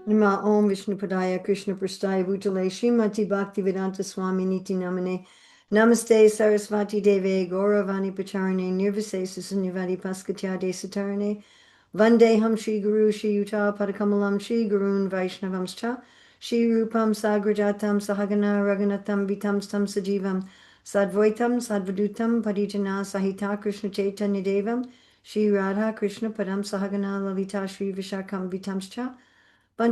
Nima Om Vishnu Padaya Krishna Prasthaya Bhutale Srimati Bhakti Vedanta Swami Niti Namane Namaste Sarasvati Deve Gauravani Pacharane Nirvise Susunyavadi Paskatyade Satarane Vandeham Shri Guru Shri Yuta Padakamalam Shri Gurun Vaishnavamscha Shri Rupam Sagrajatam Sahagana Raghunatam Vitam Stam Sajivam Sadvaitam Sadvadutam Parijana Sahita Krishna Chaitanya Devam Shri Radha Krishna Padam Sahagana Lalita Shri Vishakam Vitamscha So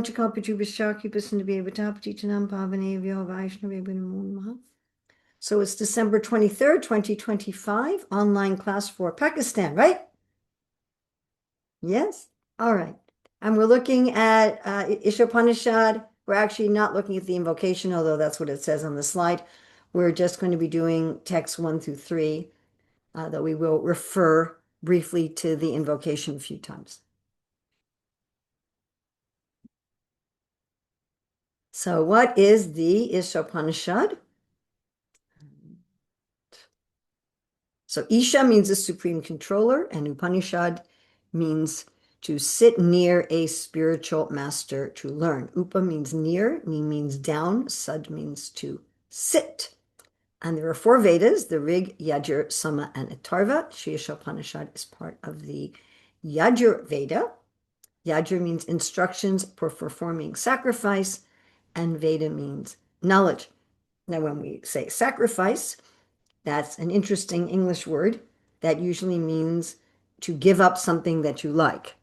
it's December 23rd, 2025, online class for Pakistan, right? Yes? All right. And we're looking at Isopanisad. We're actually not looking at the invocation, although that's what it says on the slide. We're just going to be doing texts 1 through 3, though we will refer briefly to the invocation a few times. So what is the Isopanisad? So Isha means a supreme controller, and Upanishad means to sit near a spiritual master to learn. Upa means near, Ni means down, Sad means to sit. And there are 4 Vedas, the Rig, Yajur, Sama, and Atharva. Sri Upanishad is part of the Yajur Veda. Yajur means instructions for performing sacrifice, and Veda means knowledge. Now, when we say sacrifice, that's an interesting English word that usually means to give up something that you like.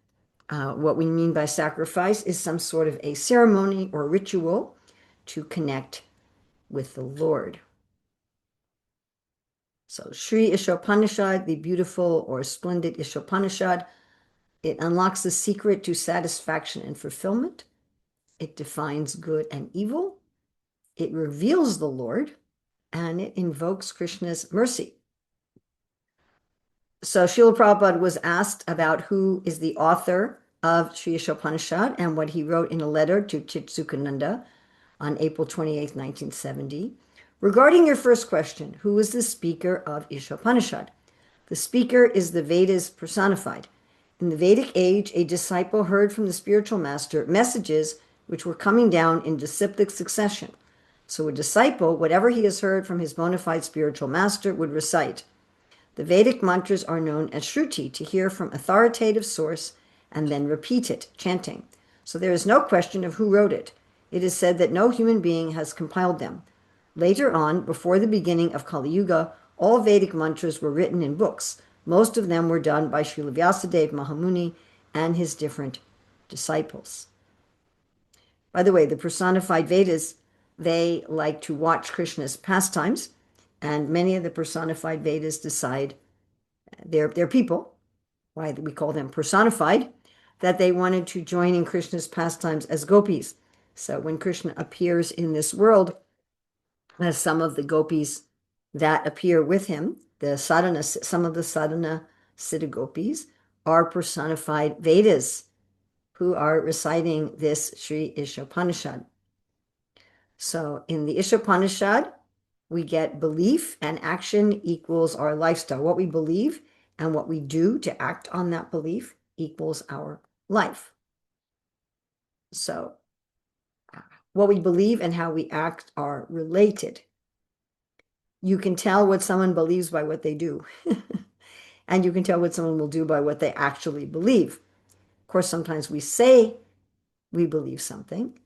What we mean by sacrifice is some sort of a ceremony or ritual to connect with the Lord. So Sri Isopanishad, the beautiful or splendid Isopanishad, it unlocks the secret to satisfaction and fulfillment. It defines good and evil. It reveals the Lord, and it invokes Krishna's mercy. So Srila Prabhupada was asked about who is the author of Sri Isopanishad and what he wrote in a letter to Chitsukananda on April 28, 1970. Regarding your first question, who is the speaker of Isopanishad? The speaker is the Vedas personified. In the Vedic age, a disciple heard from the spiritual master messages which were coming down in disciplic succession. So a disciple, whatever he has heard from his bona fide spiritual master, would recite. The Vedic mantras are known as Shruti, to hear from authoritative source and then repeat it, chanting. So there is no question of who wrote it. It is said that no human being has compiled them. Later on, before the beginning of Kali Yuga, all Vedic mantras were written in books. Most of them were done by Srila Vyasadeva Mahamuni and his different disciples. By the way, the personified Vedas, they like to watch Krishna's pastimes, and many of the personified Vedas decide they're people, why we call them personified, that they wanted to join in Krishna's pastimes as gopis. So when Krishna appears in this world, as some of the gopis that appear with him, some of the sadhana siddha gopis are personified Vedas who are reciting this Sri Isopanishad. So in the Isopanishad, we get belief and action equals our lifestyle. What we believe and what we do to act on that belief equals our life. So what we believe and how we act are related. You can tell what someone believes by what they do. And you can tell what someone will do by what they actually believe. Of course, sometimes we say we believe something,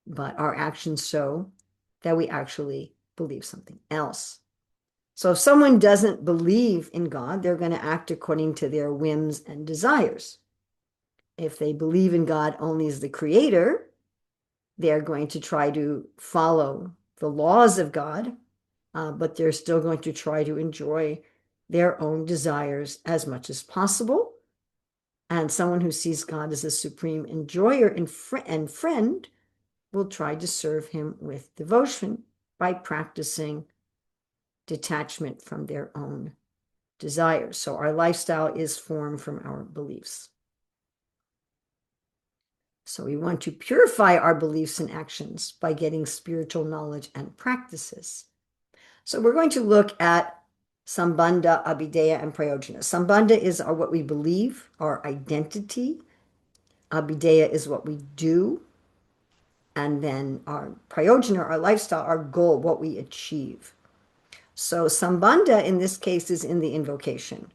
but our actions show that we actually believe something else. So if someone doesn't believe in God, they're going to act according to their whims and desires. If they believe in God only as the creator, they're going to try to follow the laws of God, but they're still going to try to enjoy their own desires as much as possible. And someone who sees God as a supreme enjoyer and friend will try to serve him with devotion by practicing detachment from their own desires. So our lifestyle is formed from our beliefs. So we want to purify our beliefs and actions by getting spiritual knowledge and practices. So we're going to look at Sambandha, Abhideya, and Prayojana. Sambandha is what we believe, our identity. Abhideya is what we do. and then our prayojana, our lifestyle, our goal, what we achieve. So Sambandha in this case is in the invocation,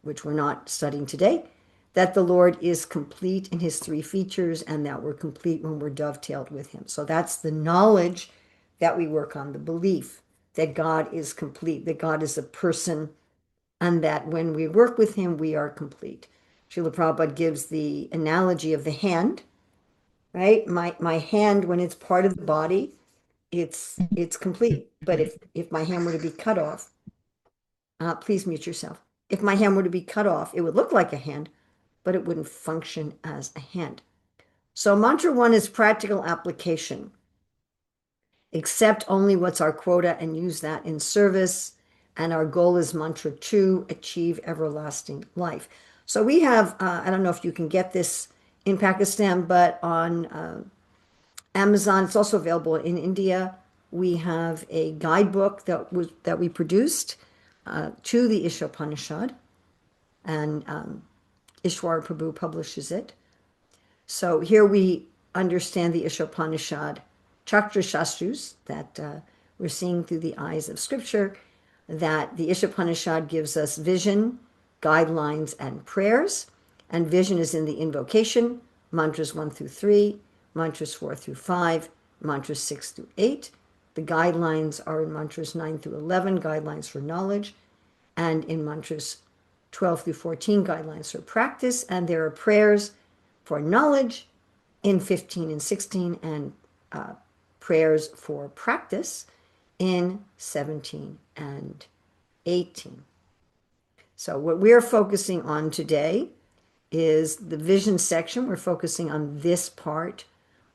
which we're not studying today, that the Lord is complete in his three features and that we're complete when we're dovetailed with him. So that's the knowledge that we work on, the belief that God is complete, that God is a person, and that when we work with him, we are complete. Srila Prabhupada gives the analogy of the hand, right? My hand, when it's part of the body, it's complete. But if my hand were to be cut off, please mute yourself. If my hand were to be cut off, it would look like a hand, but it wouldn't function as a hand. So mantra one is practical application. Accept only what's our quota and use that in service. And our goal is mantra two, achieve everlasting life. So we have, I don't know if you can get this in Pakistan, but on Amazon, it's also available in India. We have a guidebook that we produced to the Isopanisad, and Ishwar Prabhu publishes it. So here we understand the Isopanisad Chakra Shastrus that we're seeing through the eyes of scripture, that the Isopanisad gives us vision, guidelines, and prayers. And vision is in the invocation, mantras 1 through 3, mantras 4 through 5, mantras 6 through 8. The guidelines are in mantras 9 through 11, guidelines for knowledge, and in mantras 12 through 14, guidelines for practice. And there are prayers for knowledge in 15 and 16, and prayers for practice in 17 and 18. So what we're focusing on today is the vision section. We're focusing on this part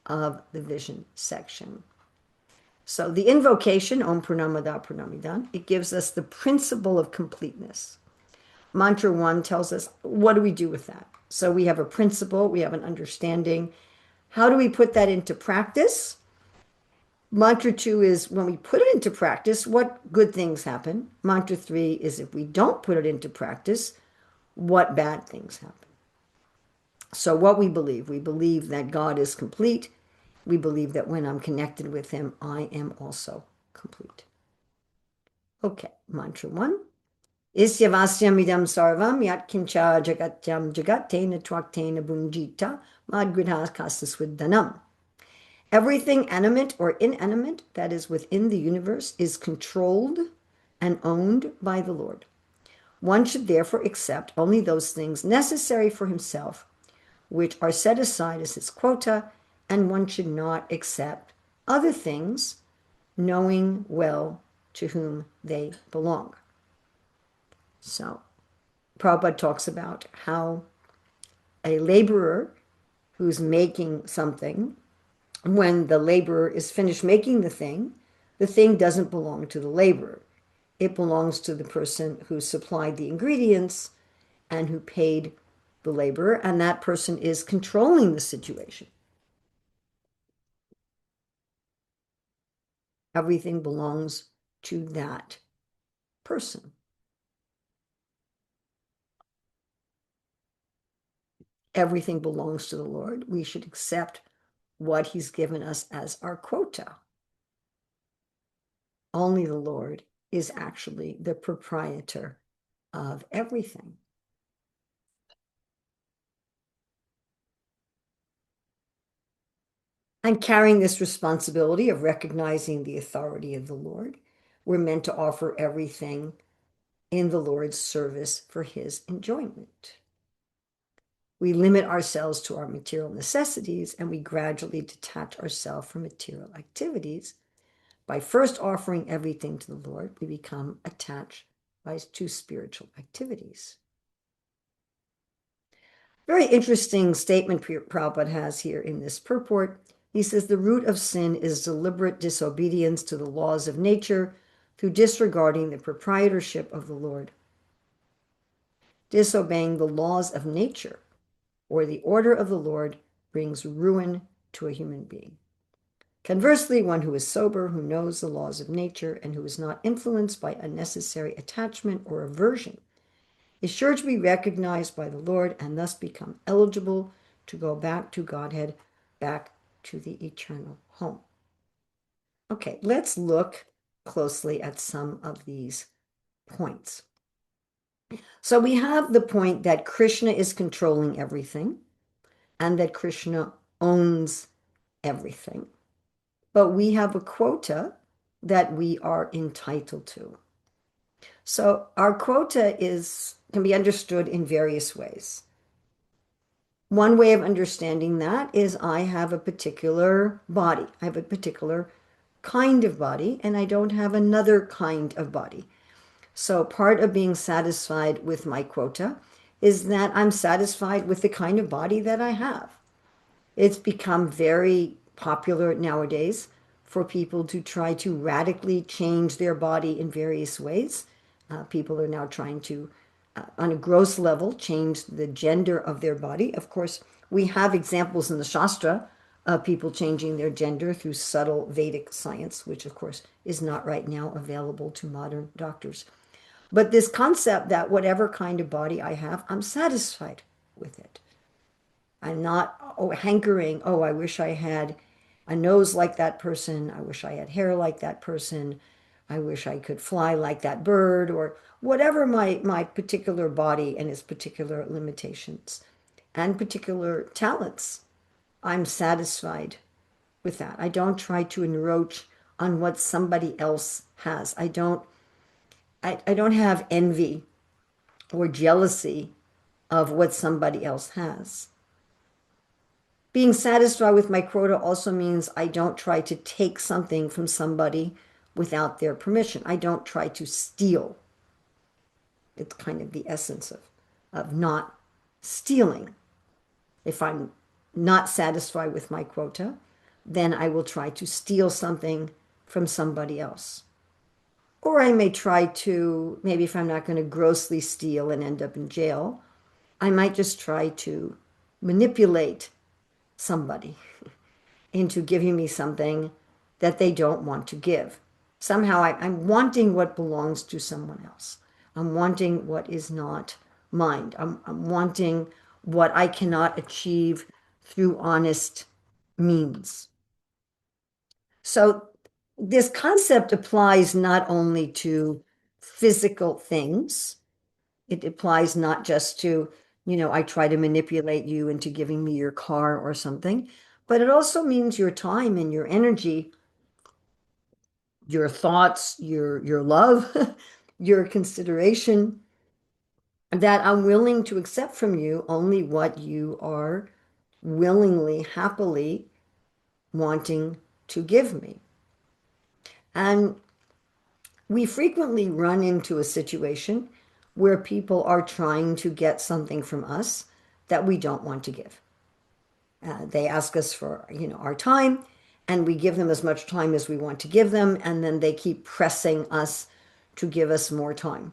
of the vision section. So the invocation, Om Purnamada Purnamidan, it gives us the principle of completeness. Mantra 1 tells us, what do we do with that? So we have a principle, we have an understanding. How do we put that into practice? Mantra 2 is when we put it into practice, what good things happen? Mantra 3 is if we don't put it into practice, what bad things happen? So what we believe that God is complete. We believe that when I'm connected with him, I am also complete. Okay, mantra 1. Isyavasyam idam sarvam yatkincha jagatyam jagatena twaktena bunjita madgridha kasaswiddanam. Everything animate or inanimate that is within the universe is controlled and owned by the Lord. One should therefore accept only those things necessary for himself, which are set aside as his quota, and one should not accept other things, knowing well to whom they belong. So, Prabhupada talks about how a laborer who's making something, when the laborer is finished making the thing doesn't belong to the laborer. It belongs to the person who supplied the ingredients and who paid the laborer, and that person is controlling the situation. Everything belongs to that person. Everything belongs to the Lord. We should accept what he's given us as our quota. Only the Lord is actually the proprietor of everything. And carrying this responsibility of recognizing the authority of the Lord, we're meant to offer everything in the Lord's service for his enjoyment. We limit ourselves to our material necessities, and we gradually detach ourselves from material activities. By first offering everything to the Lord, we become attached to spiritual activities. Very interesting statement Prabhupada has here in this purport. He says the root of sin is deliberate disobedience to the laws of nature through disregarding the proprietorship of the Lord. Disobeying the laws of nature or the order of the Lord brings ruin to a human being. Conversely, one who is sober, who knows the laws of nature, and who is not influenced by unnecessary attachment or aversion, is sure to be recognized by the Lord and thus become eligible to go back to Godhead, back to the eternal home. Okay, let's look closely at some of these points. So we have the point that Krishna is controlling everything and that Krishna owns everything. But we have a quota that we are entitled to. So our quota can be understood in various ways. One way of understanding that is I have a particular body. I have a particular kind of body, and I don't have another kind of body. So part of being satisfied with my quota is that I'm satisfied with the kind of body that I have. It's become very popular nowadays for people to try to radically change their body in various ways. People are now trying to, on a gross level, change the gender of their body. Of course, we have examples in the Shastra of people changing their gender through subtle Vedic science, which, of course, is not right now available to modern doctors. But this concept that whatever kind of body I have, I'm satisfied with it. I'm not hankering, oh, I wish I had a nose like that person. I wish I had hair like that person. I wish I could fly like that bird, or whatever my particular body and its particular limitations and particular talents. I'm satisfied with that. I don't try to encroach on what somebody else has. I don't have envy or jealousy of what somebody else has. Being satisfied with my quota also means I don't try to take something from somebody without their permission. I don't try to steal. It's kind of the essence of not stealing. If I'm not satisfied with my quota, then I will try to steal something from somebody else. Or I may try to, maybe if I'm not going to grossly steal and end up in jail, I might just try to manipulate somebody into giving me something that they don't want to give. Somehow I'm wanting what belongs to someone else. I'm wanting what is not mine. I'm wanting what I cannot achieve through honest means. So this concept applies not only to physical things, it applies not just to, I try to manipulate you into giving me your car or something, but it also means your time and your energy, your thoughts, your love, your consideration, that I'm willing to accept from you only what you are willingly, happily wanting to give me. And we frequently run into a situation where people are trying to get something from us that we don't want to give. They ask us for, our time, and we give them as much time as we want to give them, and then they keep pressing us to give us more time.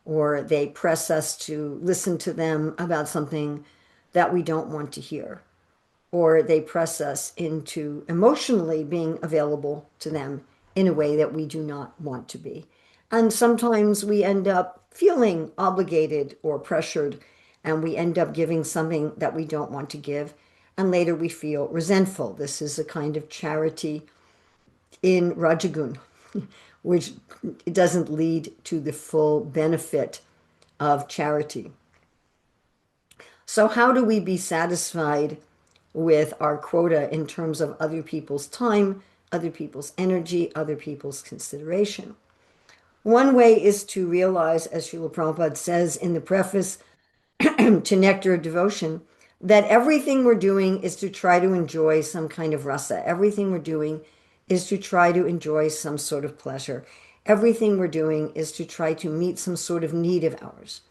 Or they press us to listen to them about something that we don't want to hear. Or they press us into emotionally being available to them in a way that we do not want to be. And sometimes we end up feeling obligated or pressured, and we end up giving something that we don't want to give. And later we feel resentful. This is a kind of charity in Rajagun, which doesn't lead to the full benefit of charity. So, how do we be satisfied with our quota in terms of other people's time, other people's energy, other people's consideration? One way is to realize, as Srila Prabhupada says in the preface to Nectar of Devotion, that everything we're doing is to try to enjoy some kind of rasa. Everything we're doing is to try to enjoy some sort of pleasure. Everything we're doing is to try to meet some sort of need of ours,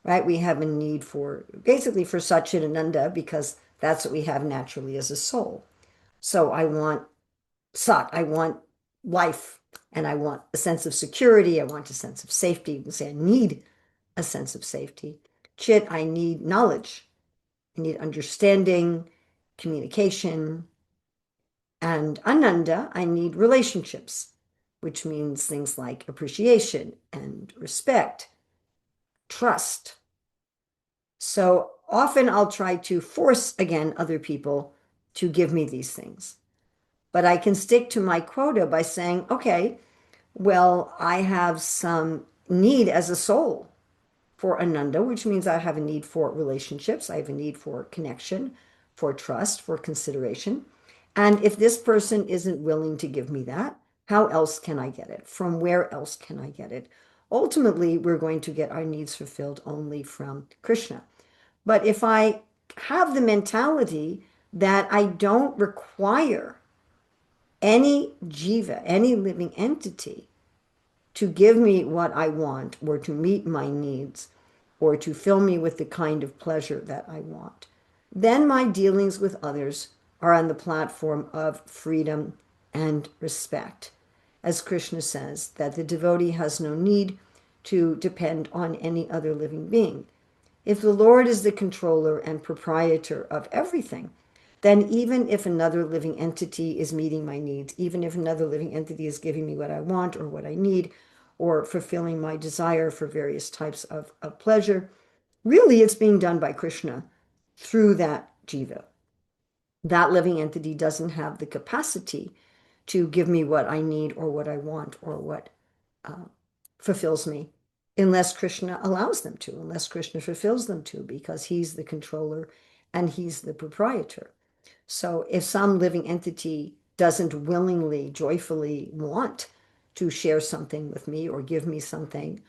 right? We have a need for, basically for Satchidananda, because that's what we have naturally as a soul. So I want Sat, I want life, and I want a sense of security. I want a sense of safety. You can say I need a sense of safety. Chit, I need knowledge. I need understanding, communication. And Ananda, I need relationships, which means things like appreciation and respect, trust. So often I'll try to force, again, other people to give me these things. But I can stick to my quota by saying, okay, well, I have some need as a soul for Ananda, which means I have a need for relationships. I have a need for connection, for trust, for consideration. And if this person isn't willing to give me that, how else can I get it? From where else can I get it? Ultimately, we're going to get our needs fulfilled only from Krishna. But if I have the mentality that I don't require any jiva, any living entity, to give me what I want or to meet my needs or to fill me with the kind of pleasure that I want, then my dealings with others are on the platform of freedom and respect. As Krishna says, that the devotee has no need to depend on any other living being. If the Lord is the controller and proprietor of everything, then even if another living entity is meeting my needs, even if another living entity is giving me what I want or what I need, or fulfilling my desire for various types of pleasure, really it's being done by Krishna through that jiva. That living entity doesn't have the capacity to give me what I need or what I want or what uh, fulfills me unless Krishna allows them to, unless Krishna fulfills them to, because he's the controller and he's the proprietor. So if some living entity doesn't willingly, joyfully want to share something with me or give me something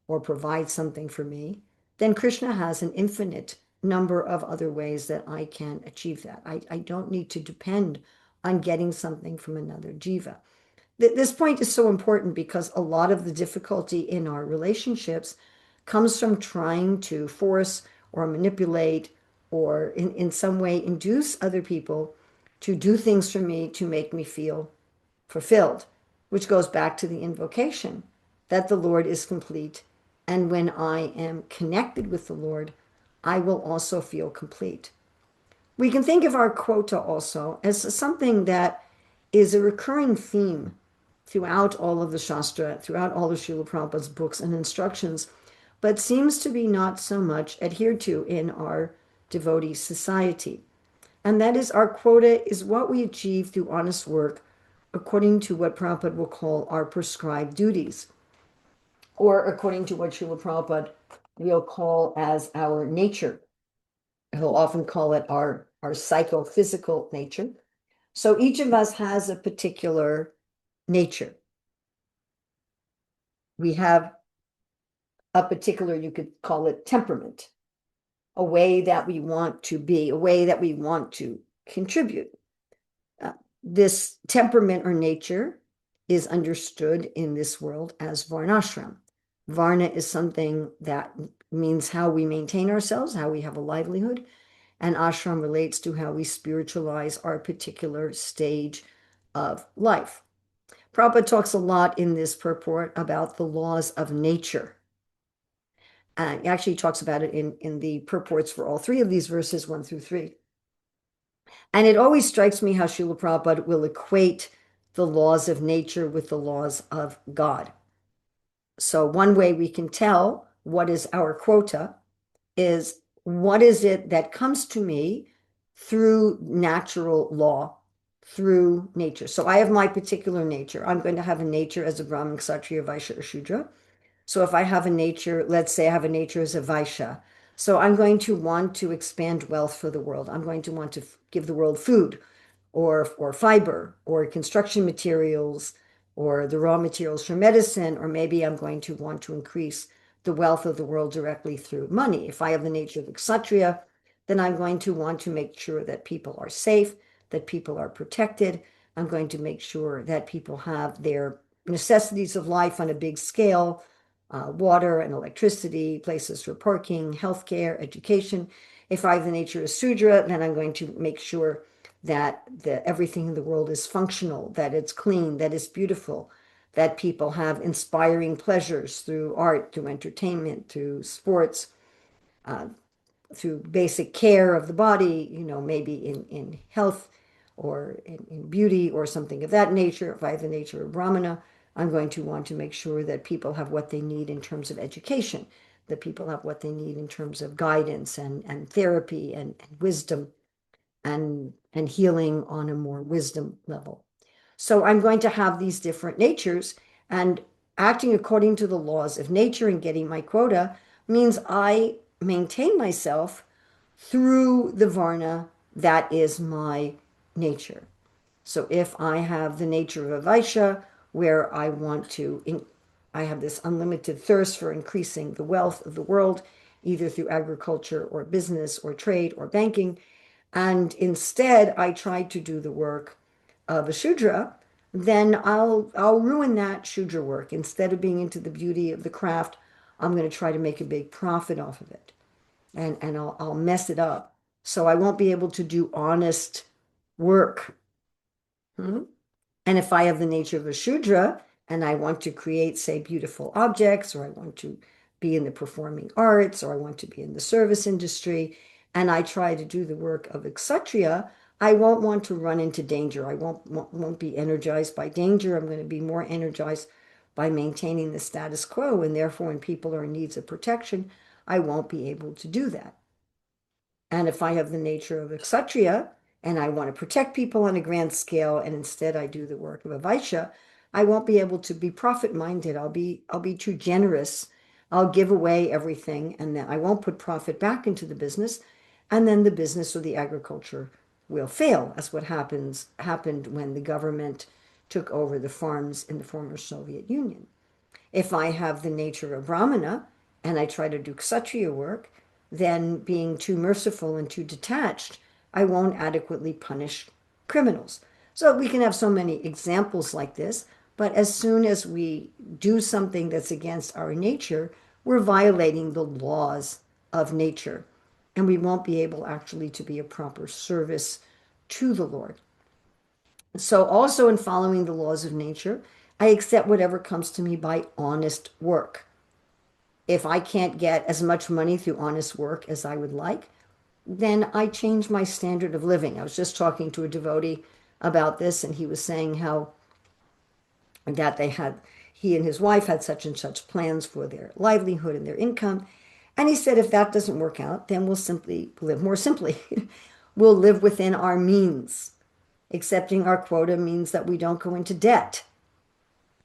or provide something for me, then Krishna has an infinite number of other ways that I can achieve that. I don't need to depend on getting something from another jiva. This point is so important because a lot of the difficulty in our relationships comes from trying to force or manipulate or in some way induce other people to do things for me to make me feel fulfilled, which goes back to the invocation that the Lord is complete. And when I am connected with the Lord, I will also feel complete. We can think of our quota also as something that is a recurring theme throughout all of the Shastra, throughout all of Srila Prabhupada's books and instructions, but seems to be not so much adhered to in our devotee society. And that is, our quota is what we achieve through honest work according to what Prabhupada will call our prescribed duties, or according to what Srila Prabhupada will call as our nature. He'll often call it our psychophysical nature. So each of us has a particular nature. We have a particular, you could call it temperament, a way that we want to be, a way that we want to contribute. This temperament or nature is understood in this world as varnashram. Varna is something that means how we maintain ourselves, how we have a livelihood, and ashram relates to how we spiritualize our particular stage of life. Prabhupada talks a lot in this purport about the laws of nature. And he actually talks about it in the purports for all three of these verses, 1 through 3. And it always strikes me how Srila Prabhupada will equate the laws of nature with the laws of God. So one way we can tell what is our quota is, what is it that comes to me through natural law, through nature. So I have my particular nature. I'm going to have a nature as a Brahmin, Kshatriya, Vaishya, or Shudra. So if I have a nature, let's say I have a nature as a Vaishya, so I'm going to want to expand wealth for the world. I'm going to want to give the world food or fiber or construction materials or the raw materials for medicine, or maybe I'm going to want to increase the wealth of the world directly through money. If I have the nature of the Kshatriya, then I'm going to want to make sure that people are safe, that people are protected. I'm going to make sure that people have their necessities of life on a big scale, water and electricity, places for parking, healthcare, education. If I have the nature of Sudra, then I'm going to make sure that everything in the world is functional, that it's clean, that it's beautiful, that people have inspiring pleasures through art, through entertainment, through sports, uh, through basic care of the body, maybe in health or in beauty or something of that nature. If I have the nature of Brahmana, I'm going to want to make sure that people have what they need in terms of education, that people have what they need in terms of guidance and therapy and wisdom and healing on a more wisdom level. So I'm going to have these different natures, and acting according to the laws of nature and getting my quota means I maintain myself through the Varna that is my nature. So if I have the nature of a Vaishya, where I have this unlimited thirst for increasing the wealth of the world, either through agriculture or business or trade or banking, and instead I try to do the work of a Shudra, then I'll ruin that Shudra work. Instead of being into the beauty of the craft, I'm going to try to make a big profit off of it, and I'll mess it up. So I won't be able to do honest work. Hmm? And if I have the nature of a Shudra and I want to create, say, beautiful objects, or I want to be in the performing arts, or I want to be in the service industry, and I try to do the work of a Kshatriya, I won't want to run into danger. I won't be energized by danger. I'm going to be more energized by maintaining the status quo. And therefore, when people are in needs of protection, I won't be able to do that. And if I have the nature of a kshatriya and I want to protect people on a grand scale, and instead I do the work of a vaishya, I won't be able to be profit minded. I'll be too generous. I'll give away everything, and then I won't put profit back into the business, and then the business or the agriculture will fail. That's what happened when the government took over the farms in the former Soviet Union. If I have the nature of Brahmana and I try to do kshatriya work, then being too merciful and too detached, I won't adequately punish criminals. So we can have so many examples like this, but as soon as we do something that's against our nature, we're violating the laws of nature, and we won't be able actually to be a proper service to the Lord. So, also in following the laws of nature, I accept whatever comes to me by honest work. If I can't get as much money through honest work as I would like, then I change my standard of living. I was just talking to a devotee about this, and he was saying how that he and his wife had such and such plans for their livelihood and their income. And he said, if that doesn't work out, then we'll simply live more simply. We'll live within our means. Accepting our quota means that we don't go into debt.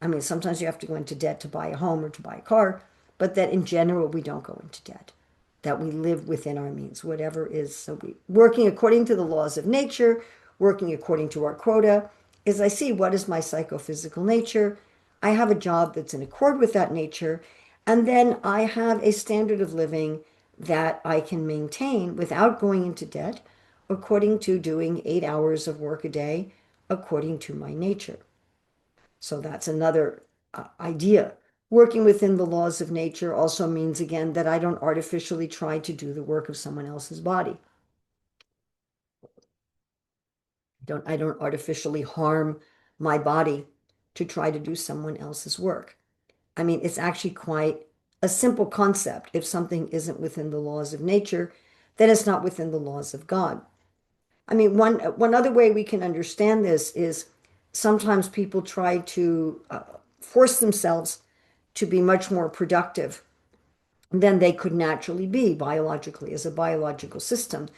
I mean, sometimes you have to go into debt to buy a home or to buy a car, but that in general, we don't go into debt, that we live within our means, whatever is. So we working according to the laws of nature, working according to our quota, is I see what is my psychophysical nature. I have a job that's in accord with that nature, and then I have a standard of living that I can maintain without going into debt, according to doing 8 hours of work a day, according to my nature. So that's another idea. Working within the laws of nature also means, again, that I don't artificially try to do the work of someone else's body. I don't artificially harm my body to try to do someone else's work. I mean, it's actually quite a simple concept. If something isn't within the laws of nature, then it's not within the laws of God. I mean, one other way we can understand this is sometimes people try to force themselves to be much more productive than they could naturally be biologically as a biological system.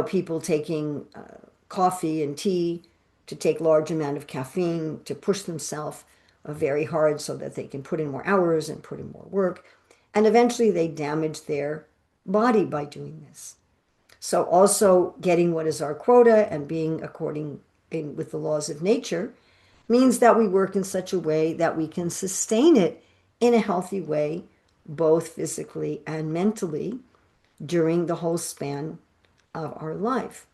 People taking coffee and tea to take large amount of caffeine to push themselves very hard so that they can put in more hours and put in more work. And eventually they damage their body by doing this. So also getting what is our quota and being with the laws of nature means that we work in such a way that we can sustain it in a healthy way, both physically and mentally, during the whole span of our life.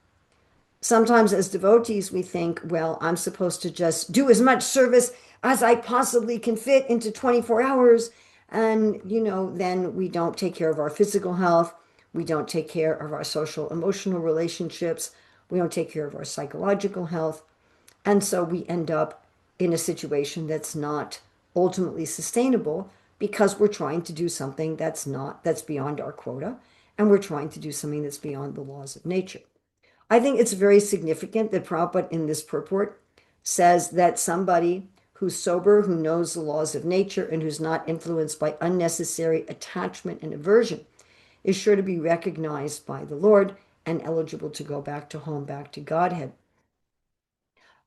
Sometimes as devotees, we think, well, I'm supposed to just do as much service as I possibly can fit into 24 hours. And, then we don't take care of our physical health. We don't take care of our social, emotional relationships. We don't take care of our psychological health. And so we end up in a situation that's not ultimately sustainable because we're trying to do something that's beyond our quota, and we're trying to do something that's beyond the laws of nature. I think it's very significant that Prabhupada in this purport says that somebody who's sober, who knows the laws of nature, and who's not influenced by unnecessary attachment and aversion is sure to be recognized by the Lord and eligible to go back to home, back to Godhead.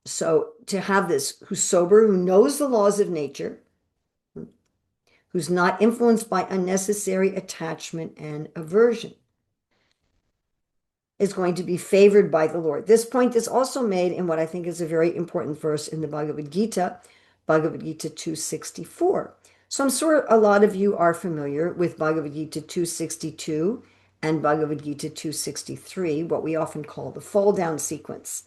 So to have this, who's sober, who knows the laws of nature, who's not influenced by unnecessary attachment and aversion, is going to be favored by the Lord. This point is also made in what I think is a very important verse in the Bhagavad Gita, Bhagavad Gita 264. So I'm sure a lot of you are familiar with Bhagavad Gita 262 and Bhagavad Gita 263, what we often call the fall down sequence,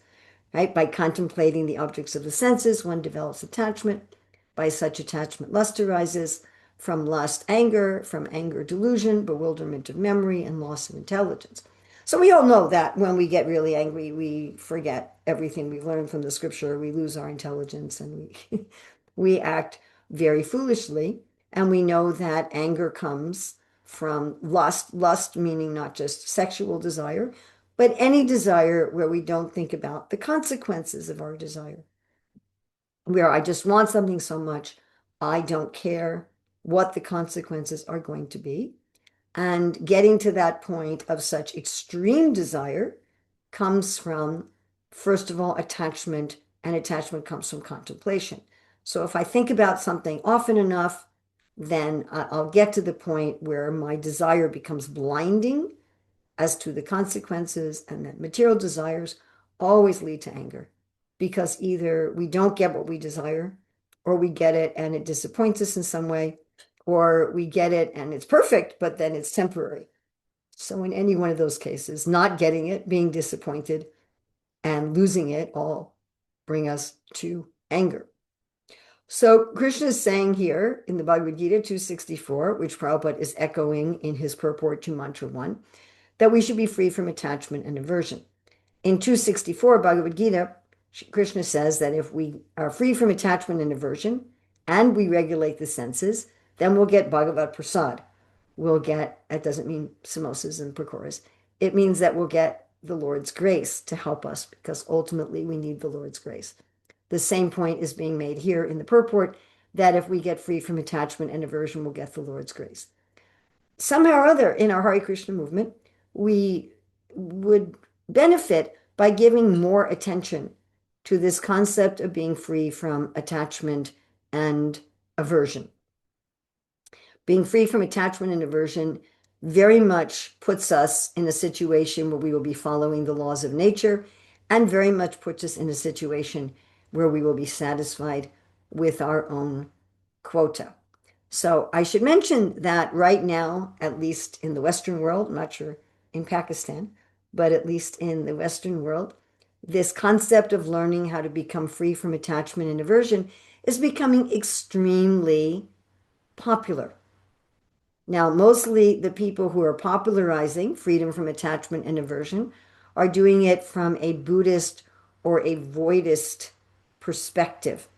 right? By contemplating the objects of the senses, one develops attachment. By such attachment, lust arises. From lust, anger. From anger, delusion, bewilderment of memory, and loss of intelligence. So we all know that when we get really angry, we forget everything we've learned from the scripture. We lose our intelligence and we act very foolishly. And we know that anger comes from lust meaning not just sexual desire, but any desire where we don't think about the consequences of our desire, where I just want something so much, I don't care what the consequences are going to be. And getting to that point of such extreme desire comes from, first of all, attachment, and attachment comes from contemplation. So if I think about something often enough, then I'll get to the point where my desire becomes blinding as to the consequences, and that material desires always lead to anger because either we don't get what we desire, or we get it and it disappoints us in some way, or we get it and it's perfect, but then it's temporary. So, in any one of those cases, not getting it, being disappointed, and losing it all bring us to anger. So, Krishna is saying here in the Bhagavad Gita 264, which Prabhupada is echoing in his purport to Mantra 1, that we should be free from attachment and aversion. In 264 Bhagavad Gita, Krishna says that if we are free from attachment and aversion and we regulate the senses, then we'll get Bhagavad Prasad. We'll get, that doesn't mean samosas and pakoras. It means that we'll get the Lord's grace to help us because ultimately we need the Lord's grace. The same point is being made here in the purport that if we get free from attachment and aversion, we'll get the Lord's grace. Somehow or other in our Hare Krishna movement, we would benefit by giving more attention to this concept of being free from attachment and aversion. Being free from attachment and aversion very much puts us in a situation where we will be following the laws of nature, and very much puts us in a situation where we will be satisfied with our own quota. So I should mention that right now, at least in the Western world, I'm not sure in Pakistan, but at least in the Western world, this concept of learning how to become free from attachment and aversion is becoming extremely popular. Now, mostly the people who are popularizing freedom from attachment and aversion are doing it from a Buddhist or a Voidist perspective.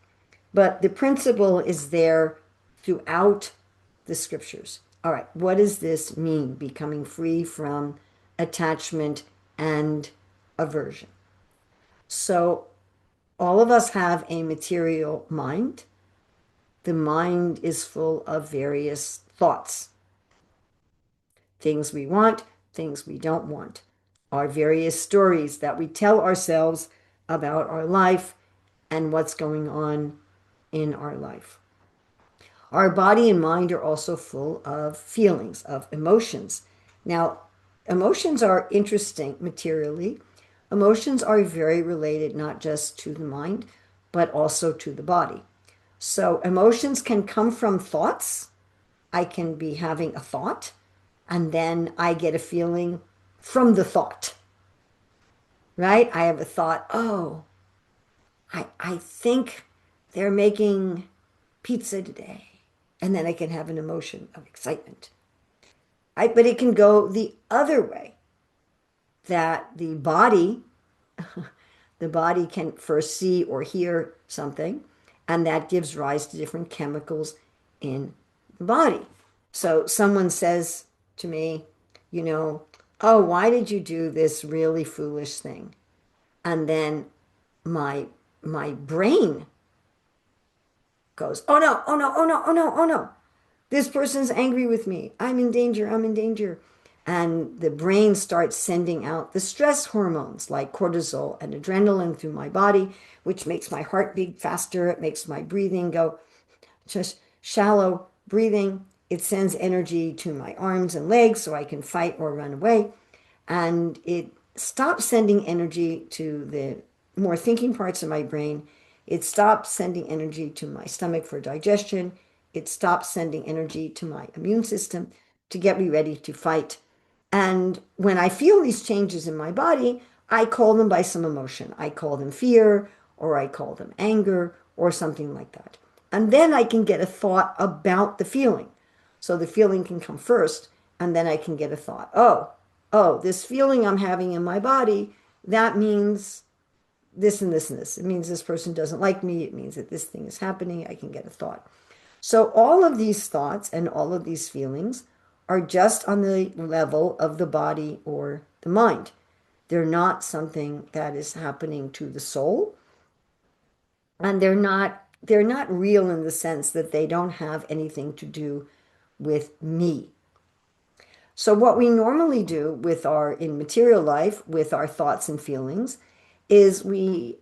But the principle is there throughout the scriptures. All right, what does this mean, becoming free from attachment and aversion? So, all of us have a material mind. The mind is full of various thoughts, things we want, things we don't want, our various stories that we tell ourselves about our life and what's going on in our life. Our body and mind are also full of feelings, of emotions. Now, emotions are interesting materially. Emotions are very related not just to the mind, but also to the body. So, emotions can come from thoughts. I can be having a thought, and then I get a feeling from the thought, right? I have a thought, oh, I think they're making pizza today. And then I can have an emotion of excitement. But it can go the other way, that the body can first see or hear something, and that gives rise to different chemicals in the body. So someone says to me, oh, why did you do this really foolish thing? And then my brain goes, oh no, oh no, oh no, oh no, oh no. This person's angry with me. I'm in danger. I'm in danger. And the brain starts sending out the stress hormones like cortisol and adrenaline through my body, which makes my heart beat faster. It makes my breathing go just shallow breathing. It sends energy to my arms and legs so I can fight or run away. And it stops sending energy to the more thinking parts of my brain. It stops sending energy to my stomach for digestion. It stops sending energy to my immune system to get me ready to fight. And when I feel these changes in my body, I call them by some emotion. I call them fear, or I call them anger, or something like that. And then I can get a thought about the feeling. So the feeling can come first, and then I can get a thought. Oh, this feeling I'm having in my body, that means this and this and this. It means this person doesn't like me. It means that this thing is happening. I can get a thought. So all of these thoughts and all of these feelings are just on the level of the body or the mind. They're not something that is happening to the soul, and they're not real in the sense that they don't have anything to do with me. So what we normally do with our in material life with our thoughts and feelings is we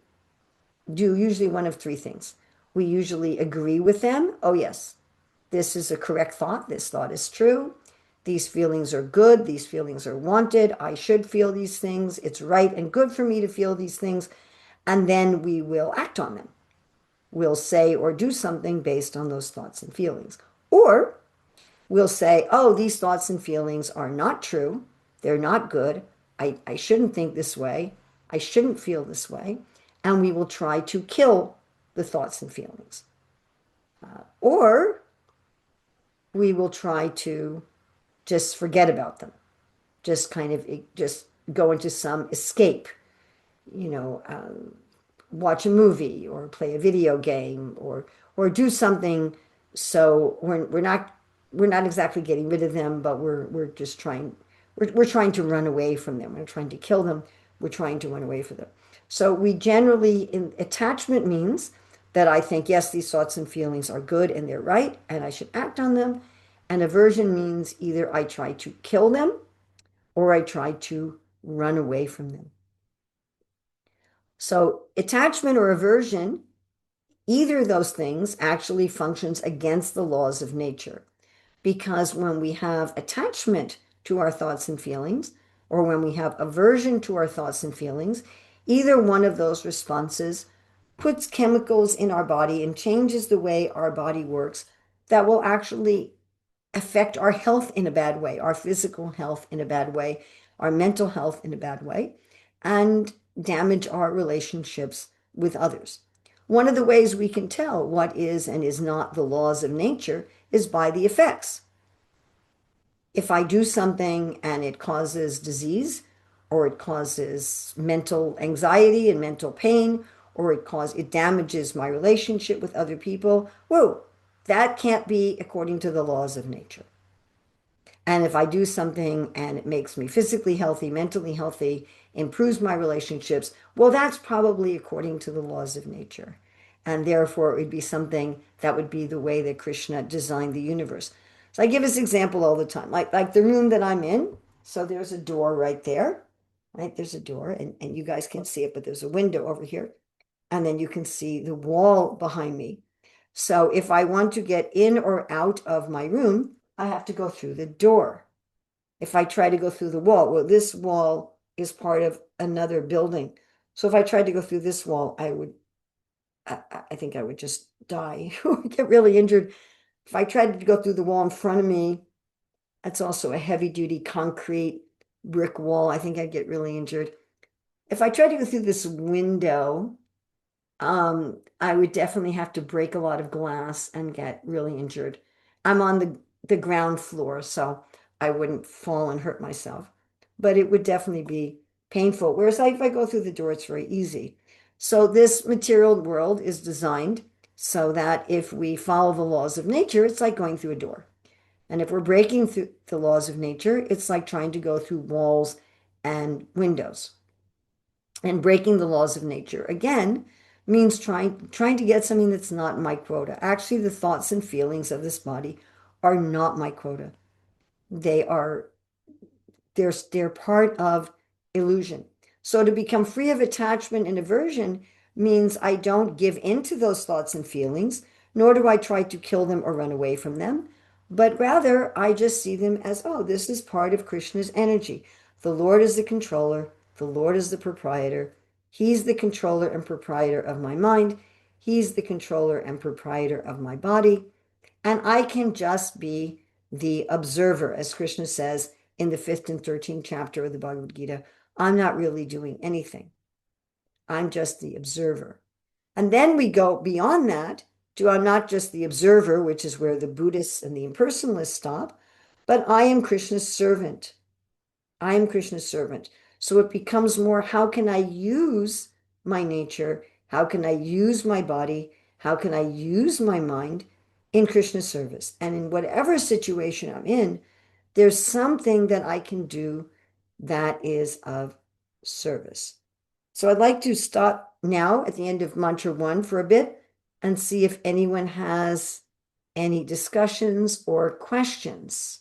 do usually one of three things. We usually agree with them. Oh yes, this is a correct thought. This thought is true. These feelings are good. These feelings are wanted. I should feel these things. It's right and good for me to feel these things. And then we will act on them. We'll say or do something based on those thoughts and feelings. Or we'll say, oh, these thoughts and feelings are not true. They're not good. I shouldn't think this way. I shouldn't feel this way. And we will try to kill the thoughts and feelings. Or we will try to just forget about them, just kind of just go into some escape, you know, watch a movie or play a video game or do something. So we're not exactly getting rid of them, but we're just trying we're trying to run away from them. We're trying to kill them. We're trying to run away from them. So we generally in attachment means that I think yes, these thoughts and feelings are good and they're right and I should act on them. And aversion means either I try to kill them or I try to run away from them. So attachment or aversion, either of those things actually functions against the laws of nature. Because when we have attachment to our thoughts and feelings, or when we have aversion to our thoughts and feelings, either one of those responses puts chemicals in our body and changes the way our body works that will actually affect our health in a bad way, our physical health in a bad way, our mental health in a bad way, and damage our relationships with others. One of the ways we can tell what is and is not the laws of nature is by the effects. If I do something and it causes disease, or it causes mental anxiety and mental pain, or it damages my relationship with other people, whoa, that can't be according to the laws of nature. And if I do something and it makes me physically healthy, mentally healthy, improves my relationships, well, that's probably according to the laws of nature. And therefore, it would be something that would be the way that Krishna designed the universe. So I give this example all the time, like the room that I'm in. So there's a door right there, right? There's a door, and you guys can't see it, but there's a window over here. And then you can see the wall behind me. So if I want to get in or out of my room, I have to go through the door. If I try to go through the wall, well, this wall is part of another building. So if I tried to go through this wall, I think I would just die or get really injured. If I tried to go through the wall in front of me, that's also a heavy duty concrete brick wall. I think I'd get really injured. If I tried to go through this window, I would definitely have to break a lot of glass and get really injured. I'm on the ground floor, so I wouldn't fall and hurt myself, but it would definitely be painful. Whereas if I go through the door, it's very easy. So this material world is designed so that if we follow the laws of nature, it's like going through a door. And if we're breaking through the laws of nature, it's like trying to go through walls and windows. And breaking the laws of nature, again, means trying to get something that's not my quota. Actually, the thoughts and feelings of this body are not my quota. They are they're part of illusion. So to become free of attachment and aversion means I don't give in to those thoughts and feelings, nor do I try to kill them or run away from them, but rather I just see them as, oh, this is part of Krishna's energy. The Lord is the controller, the Lord is the proprietor. He's the controller and proprietor of my mind. He's the controller and proprietor of my body. And I can just be the observer, as Krishna says in the 5th and 13th chapter of the Bhagavad Gita. I'm not really doing anything. I'm just the observer. And then we go beyond that to I'm not just the observer, which is where the Buddhists and the impersonalists stop, but I am Krishna's servant. I am Krishna's servant. So it becomes more, how can I use my nature? How can I use my body? How can I use my mind in Krishna's service? And in whatever situation I'm in, there's something that I can do that is of service. So I'd like to stop now at the end of mantra one for a bit and see if anyone has any discussions or questions.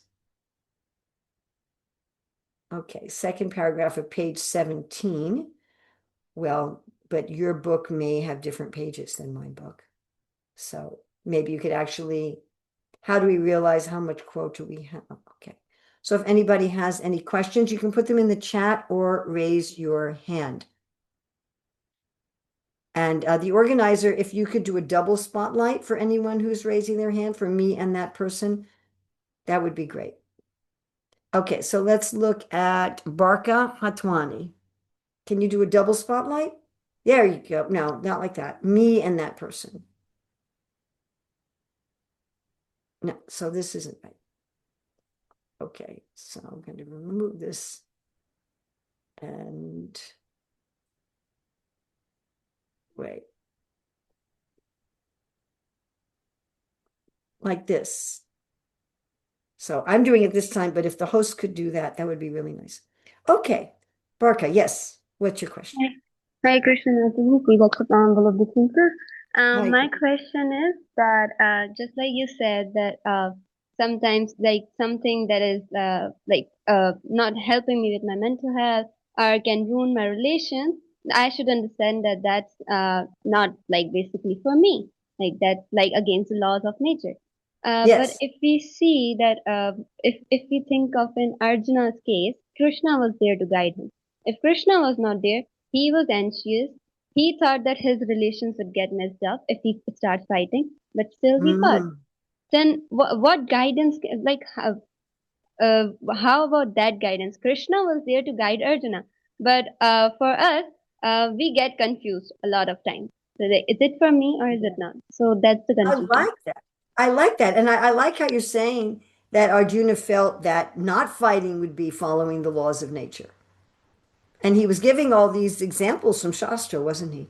Okay, second paragraph of page 17. Well, but your book may have different pages than my book. So maybe you could actually, how do we realize how much quote do we have? Okay. So if anybody has any questions, you can put them in the chat or raise your hand. And the organizer, if you could do a double spotlight for anyone who's raising their hand, for me and that person, that would be great. Okay, so let's look at Barka Hatwani. Can you do a double spotlight? There you go. No, not like that. Me and that person. No, so this isn't right. Okay, so I'm going to remove this and wait. Like this. So I'm doing it this time, but if the host could do that, that would be really nice. Okay, Barka, yes. What's your question? Hi, Krishna. That's one of the thinker. Hi. My question is that just like you said that sometimes like something that is not helping me with my mental health or can ruin my relations, I should understand that that's not like basically for me. Like that's like against the laws of nature. But Yes. if we see that if we think of in Arjuna's case, Krishna was there to guide him. If Krishna was not there, he was anxious. He thought that his relations would get messed up if he starts fighting, but still he fought. Mm. Then what guidance, how about that guidance? Krishna was there to guide Arjuna, but for us, we get confused a lot of times. So is it for me or is it not? So that's the I confusion. like that. I like that. And I like how you're saying that Arjuna felt that not fighting would be following the laws of nature. And he was giving all these examples from Shastra, wasn't he?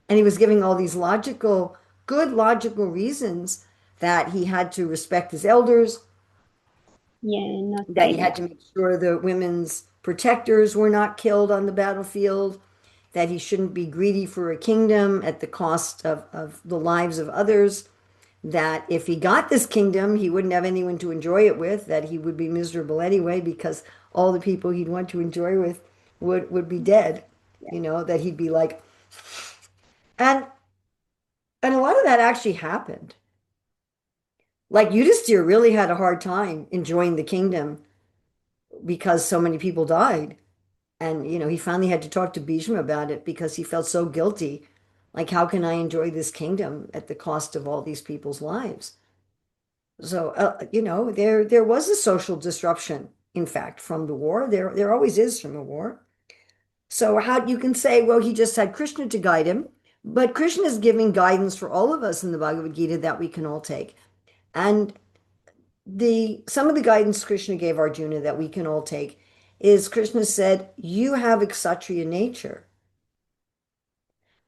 And he was giving all these logical, good logical reasons that he had to respect his elders, Yeah, not that he fighting. had to make sure the women's protectors were not killed on the battlefield, that he shouldn't be greedy for a kingdom at the cost of the lives of others, that if he got this kingdom, he wouldn't have anyone to enjoy it with, that he would be miserable anyway because all the people he'd want to enjoy with would be dead, Yeah. you know, that he'd be like, and and a lot of that actually happened. Like Yudhisthira really had a hard time enjoying the kingdom because so many people died. And, he finally had to talk to Bhishma about it because he felt so guilty. Like, how can I enjoy this kingdom at the cost of all these people's lives? So, there was a social disruption, in fact, from the war. There always is from the war. So, how you can say, well, he just had Krishna to guide him, but Krishna is giving guidance for all of us in the Bhagavad Gita that we can all take. And the some of the guidance Krishna gave Arjuna that we can all take is Krishna said, you have kshatriya nature.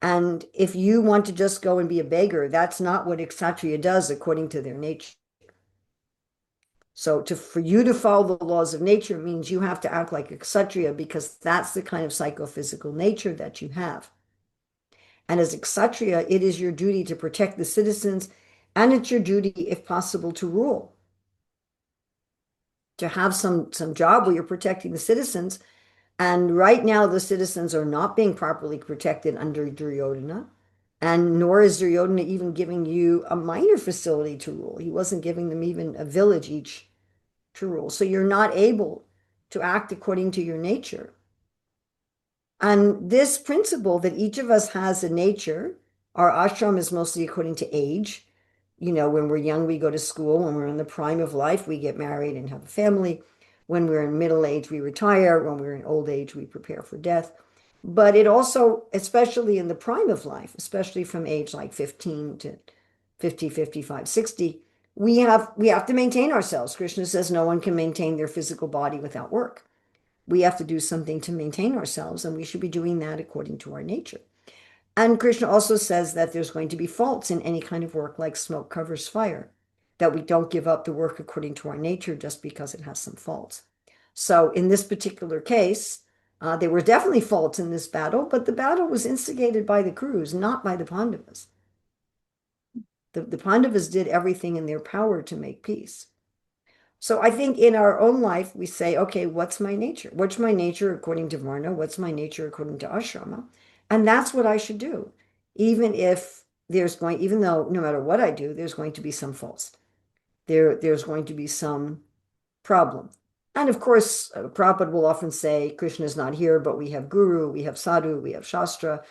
And if you want to just go and be a beggar, that's not what kshatriya does according to their nature. So for you to follow the laws of nature means you have to act like a kshatriya because that's the kind of psychophysical nature that you have. And as a kshatriya, it is your duty to protect the citizens, and it's your duty, if possible, to rule, to have some job where you're protecting the citizens. And right now, the citizens are not being properly protected under Duryodhana. And nor is Duryodhana even giving you a minor facility to rule. He wasn't giving them even a village each to rule. So you're not able to act according to your nature. And this principle that each of us has a nature, our ashram is mostly according to age. You know, when we're young, we go to school. When we're in the prime of life, we get married and have a family. When we're in middle age, we retire. When we're in old age, we prepare for death. But it also, especially in the prime of life, especially from age like 15 to 50, 55, 60, we have to maintain ourselves. Krishna says no one can maintain their physical body without work. We have to do something to maintain ourselves, and we should be doing that according to our nature. And Krishna also says that there's going to be faults in any kind of work, like smoke covers fire, that we don't give up the work according to our nature just because it has some faults. So in this particular case, there were definitely faults in this battle, but the battle was instigated by the Kurus, not by the Pandavas. The Pandavas did everything in their power to make peace. So I think in our own life, we say, okay, what's my nature? What's my nature according to Varna? What's my nature according to ashrama? And that's what I should do. Even though no matter what I do, there's going to be some faults. There's going to be some problem. And of course, Prabhupada will often say, Krishna is not here, but we have guru, we have sadhu, we have shastra.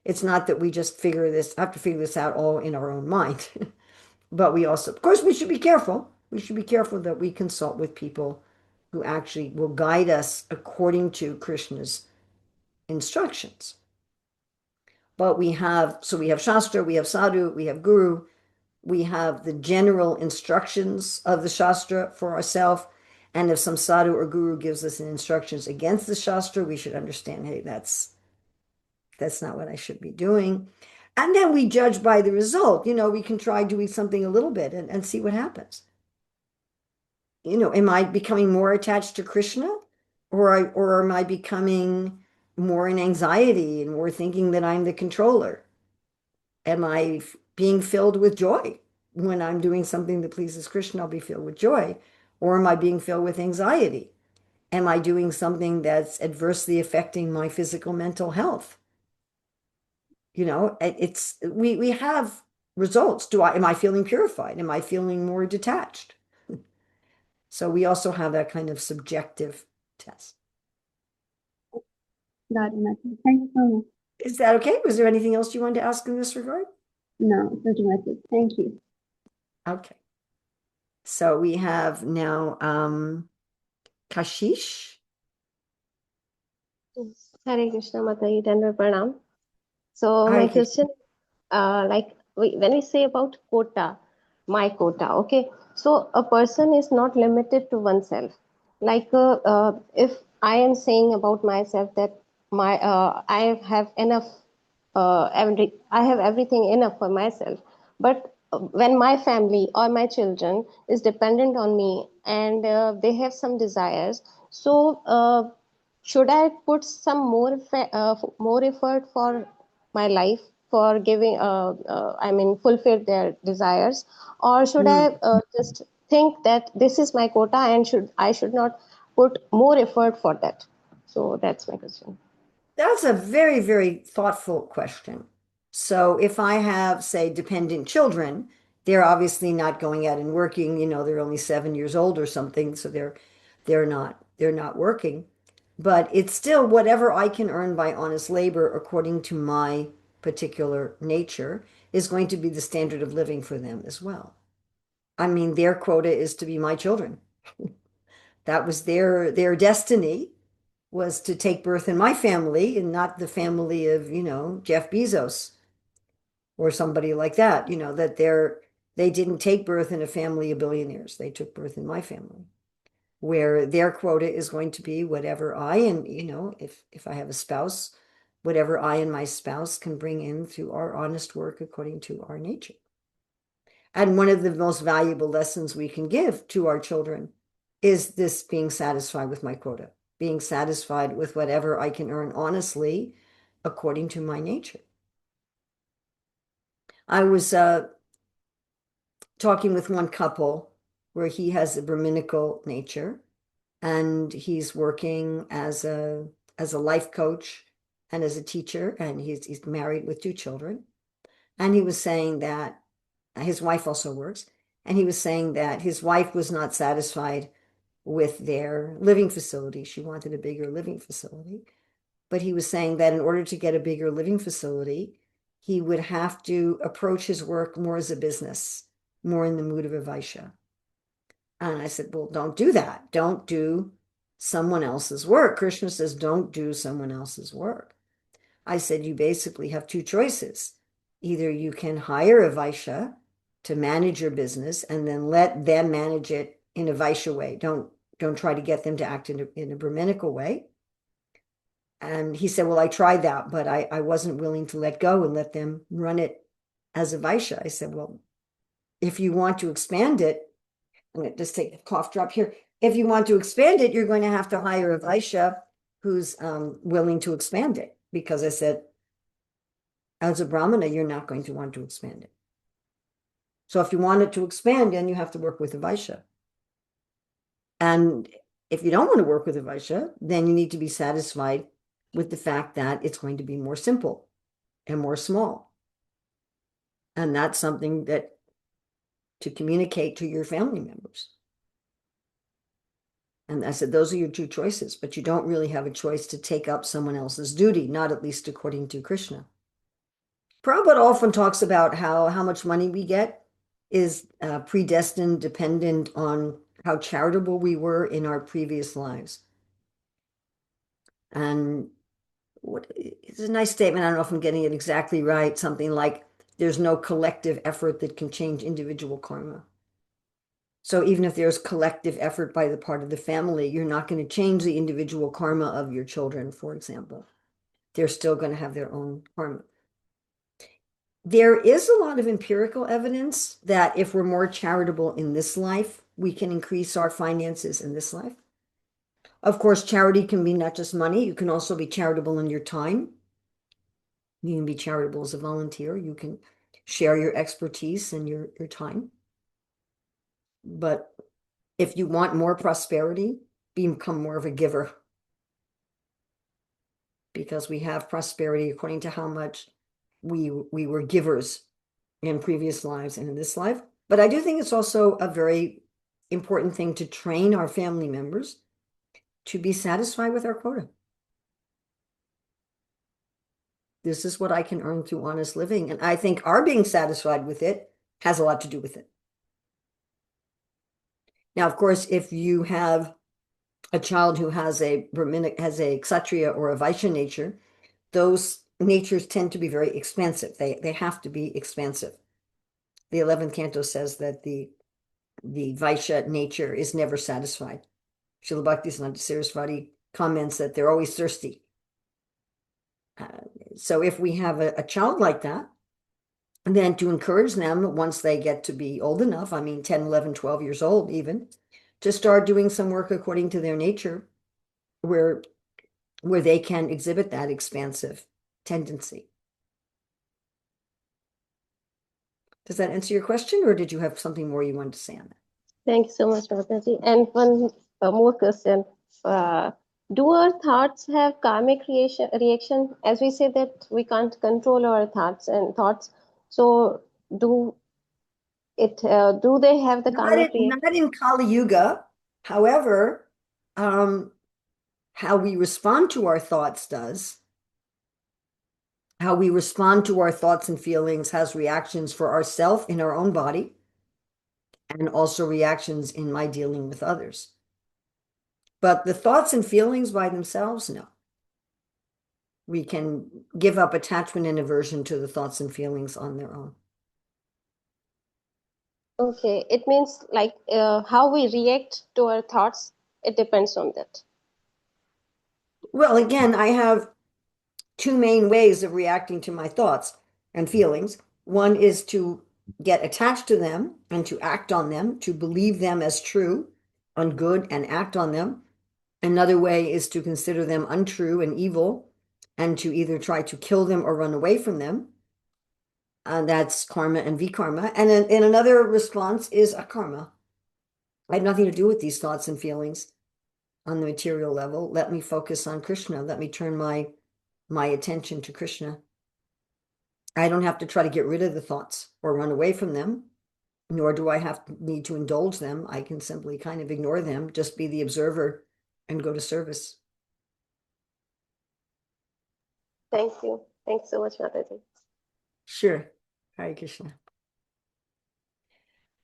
It's not that we just have to figure this out all in our own mind. But we also, of course, we should be careful. We should be careful that we consult with people who actually will guide us according to Krishna's instructions. But we have Shastra, we have Sadhu, we have Guru, we have the general instructions of the Shastra for ourselves. And if some Sadhu or Guru gives us instructions against the Shastra, we should understand, hey, that's not what I should be doing. And then we judge by the result. We can try doing something a little bit and see what happens. Am I becoming more attached to Krishna, or am I becoming more in anxiety and more thinking that I'm the controller? Am I being filled with joy? When I'm doing something that pleases Krishna, I'll be filled with joy. Or am I being filled with anxiety? Am I doing something that's adversely affecting my physical mental health? We have results. Am I feeling purified? Am I feeling more detached? So we also have that kind of subjective test. Got it, message. Thank you so much. Is that okay? Was there anything else you wanted to ask in this regard? No, pretty much it. Thank you. Okay. So we have now Kashish. Hare Krishna Mataji Tender Pranam. So Hi, my Kashish. question, when we say about quota, my quota, okay. So a person is not limited to oneself. If I am saying about myself that I have enough, I have everything enough for myself, but when my family or my children is dependent on me and they have some desires, so should I put some more effort for my life for giving fulfill their desires, or should I Hmm. just think that this is my quota and should not put more effort for that? So that's my question. That's a very, very thoughtful question. So if I have, say, dependent children, they're obviously not going out and working, they're only 7 years old or something, so they're not working. But it's still whatever I can earn by honest labor according to my particular nature is going to be the standard of living for them as well. I mean, their quota is to be my children. That was their destiny, was to take birth in my family and not the family of, Jeff Bezos or somebody like that, that they didn't take birth in a family of billionaires. They took birth in my family, where their quota is going to be whatever if I have a spouse, whatever I and my spouse can bring in through our honest work according to our nature. And one of the most valuable lessons we can give to our children is this: being satisfied with my quota, being satisfied with whatever I can earn honestly according to my nature. I was talking with one couple where he has a Brahminical nature and he's working as a life coach and as a teacher, and he's married with 2 children. And he was saying that his wife also works, and he was saying that his wife was not satisfied with their living facility. She wanted a bigger living facility. But he was saying that in order to get a bigger living facility, he would have to approach his work more as a business, more in the mood of a Vaishya. And I said, well, don't do that. Don't do someone else's work. Krishna says, don't do someone else's work. I said, you basically have 2 choices. Either you can hire a Vaishya to manage your business and then let them manage it in a Vaishya way. Don't try to get them to act in a Brahminical way. And he said, well, I tried that, but I wasn't willing to let go and let them run it as a Vaishya. I said, well, if you want to expand it, I'm going to just take a cough drop here. If you want to expand it, you're going to have to hire a Vaishya who's willing to expand it. Because I said, as a Brahmana, you're not going to want to expand it. So if you want it to expand, then you have to work with a Vaishya. And if you don't want to work with a Vaishya, then you need to be satisfied with the fact that it's going to be more simple and more small. And that's something that to communicate to your family members. And I said, those are your 2 choices, but you don't really have a choice to take up someone else's duty, not at least according to Krishna. Prabhupada often talks about how much money we get is predestined, dependent on how charitable we were in our previous lives. And it's a nice statement. I don't know if I'm getting it exactly right. Something like, there's no collective effort that can change individual karma. So even if there's collective effort by the part of the family, you're not going to change the individual karma of your children, for example. They're still going to have their own karma. There is a lot of empirical evidence that if we're more charitable in this life, we can increase our finances in this life. Of course, charity can be not just money. You can also be charitable in your time. You can be charitable as a volunteer. You can share your expertise and your time. But if you want more prosperity, become more of a giver. Because we have prosperity according to how much we were givers in previous lives and in this life. But I do think it's also a very important thing to train our family members to be satisfied with our quota. This is what I can earn through honest living. And I think our being satisfied with it has a lot to do with it. Now, of course, if you have a child who has a Kshatriya or a Vaishya nature, those natures tend to be very expansive. They have to be expansive. The 11th canto says that the Vaishya nature is never satisfied. Srila Bhaktisiddhanta Saraswati comments that they're always thirsty. So if we have a child like that, and then to encourage them once they get to be old enough, I mean 10, 11, 12 years old even, to start doing some work according to their nature where they can exhibit that expansive tendency. Does that answer your question, or did you have something more you wanted to say on that? Thank you so much, Mataji. And one more question. Do our thoughts have karmic reaction? As we say that we can't control our thoughts. So do they have the karmic reaction? Not in Kali Yuga. However, how we respond to our thoughts does. How we respond to our thoughts and feelings has reactions for ourselves in our own body, and also reactions in my dealing with others. But the thoughts and feelings by themselves, no. We can give up attachment and aversion to the thoughts and feelings on their own. Okay, it means like how we react to our thoughts, it depends on that. Well, again, I have 2 main ways of reacting to my thoughts and feelings. One is to get attached to them and to act on them, to believe them as true and good and act on them. Another way is to consider them untrue and evil and to either try to kill them or run away from them. That's karma and vikarma. And in another response is akarma. I have nothing to do with these thoughts and feelings. on the material level. Let me focus on Krishna. Let me turn my attention to Krishna. I don't have to try to get rid of the thoughts or run away from them, nor do I need to indulge them. I can simply kind of ignore them, just be the observer and go to service. Thank you. Thanks so much, Mataji. Sure. Hare Krishna.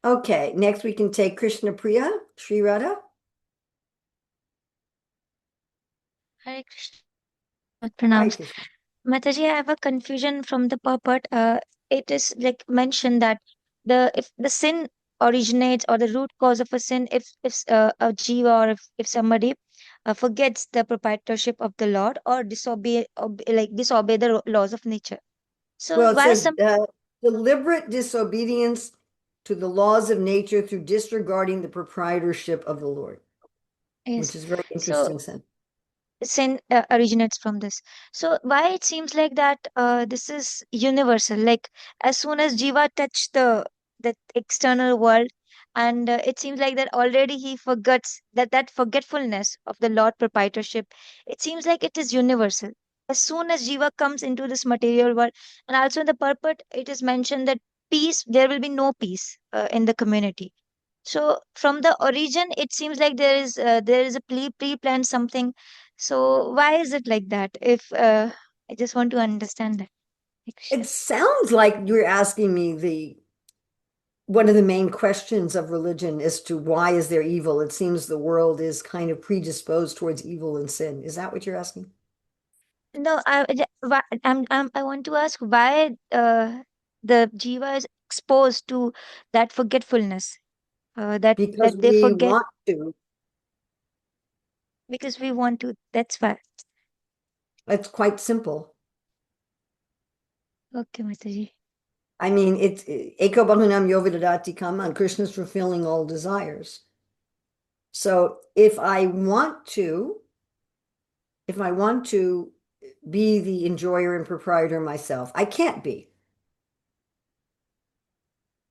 Okay, next we can take Krishna Priya, Sri Radha. Hare Krishna. Hare Pronouns. Krishna. Mataji, I have a confusion from the purport. It is like mentioned that if the sin originates or the root cause of a sin, if a jiva or if somebody forgets the proprietorship of the Lord or disobey the laws of nature. So Well, it why says some deliberate disobedience to the laws of nature through disregarding the proprietorship of the Lord, is which is a very so interesting sentence. sin originates from this. So why it seems like that this is universal, like as soon as jiva touch the external world, and it seems like that already he forgets that forgetfulness of the Lord proprietorship. It seems like it is universal as soon as jiva comes into this material world. And also in the purport it is mentioned that peace, there will be no peace in the community. So from the origin, it seems like there is a pre-planned something. So why is it like that? If I just want to understand that. Hare It Krishna. sounds like you're asking me one of the main questions of religion as to why is there evil? It seems the world is kind of predisposed towards evil and sin. Is that what you're asking? No, I want to ask why the jiva is exposed to that forgetfulness. That Because they we forget want to. because we want to. That's why. It's quite simple. Okay, Mataji. I mean, it's Eko Bahunam Yovidadati Kaman. Krishna's fulfilling all desires. So if I want to be the enjoyer and proprietor myself, I can't be.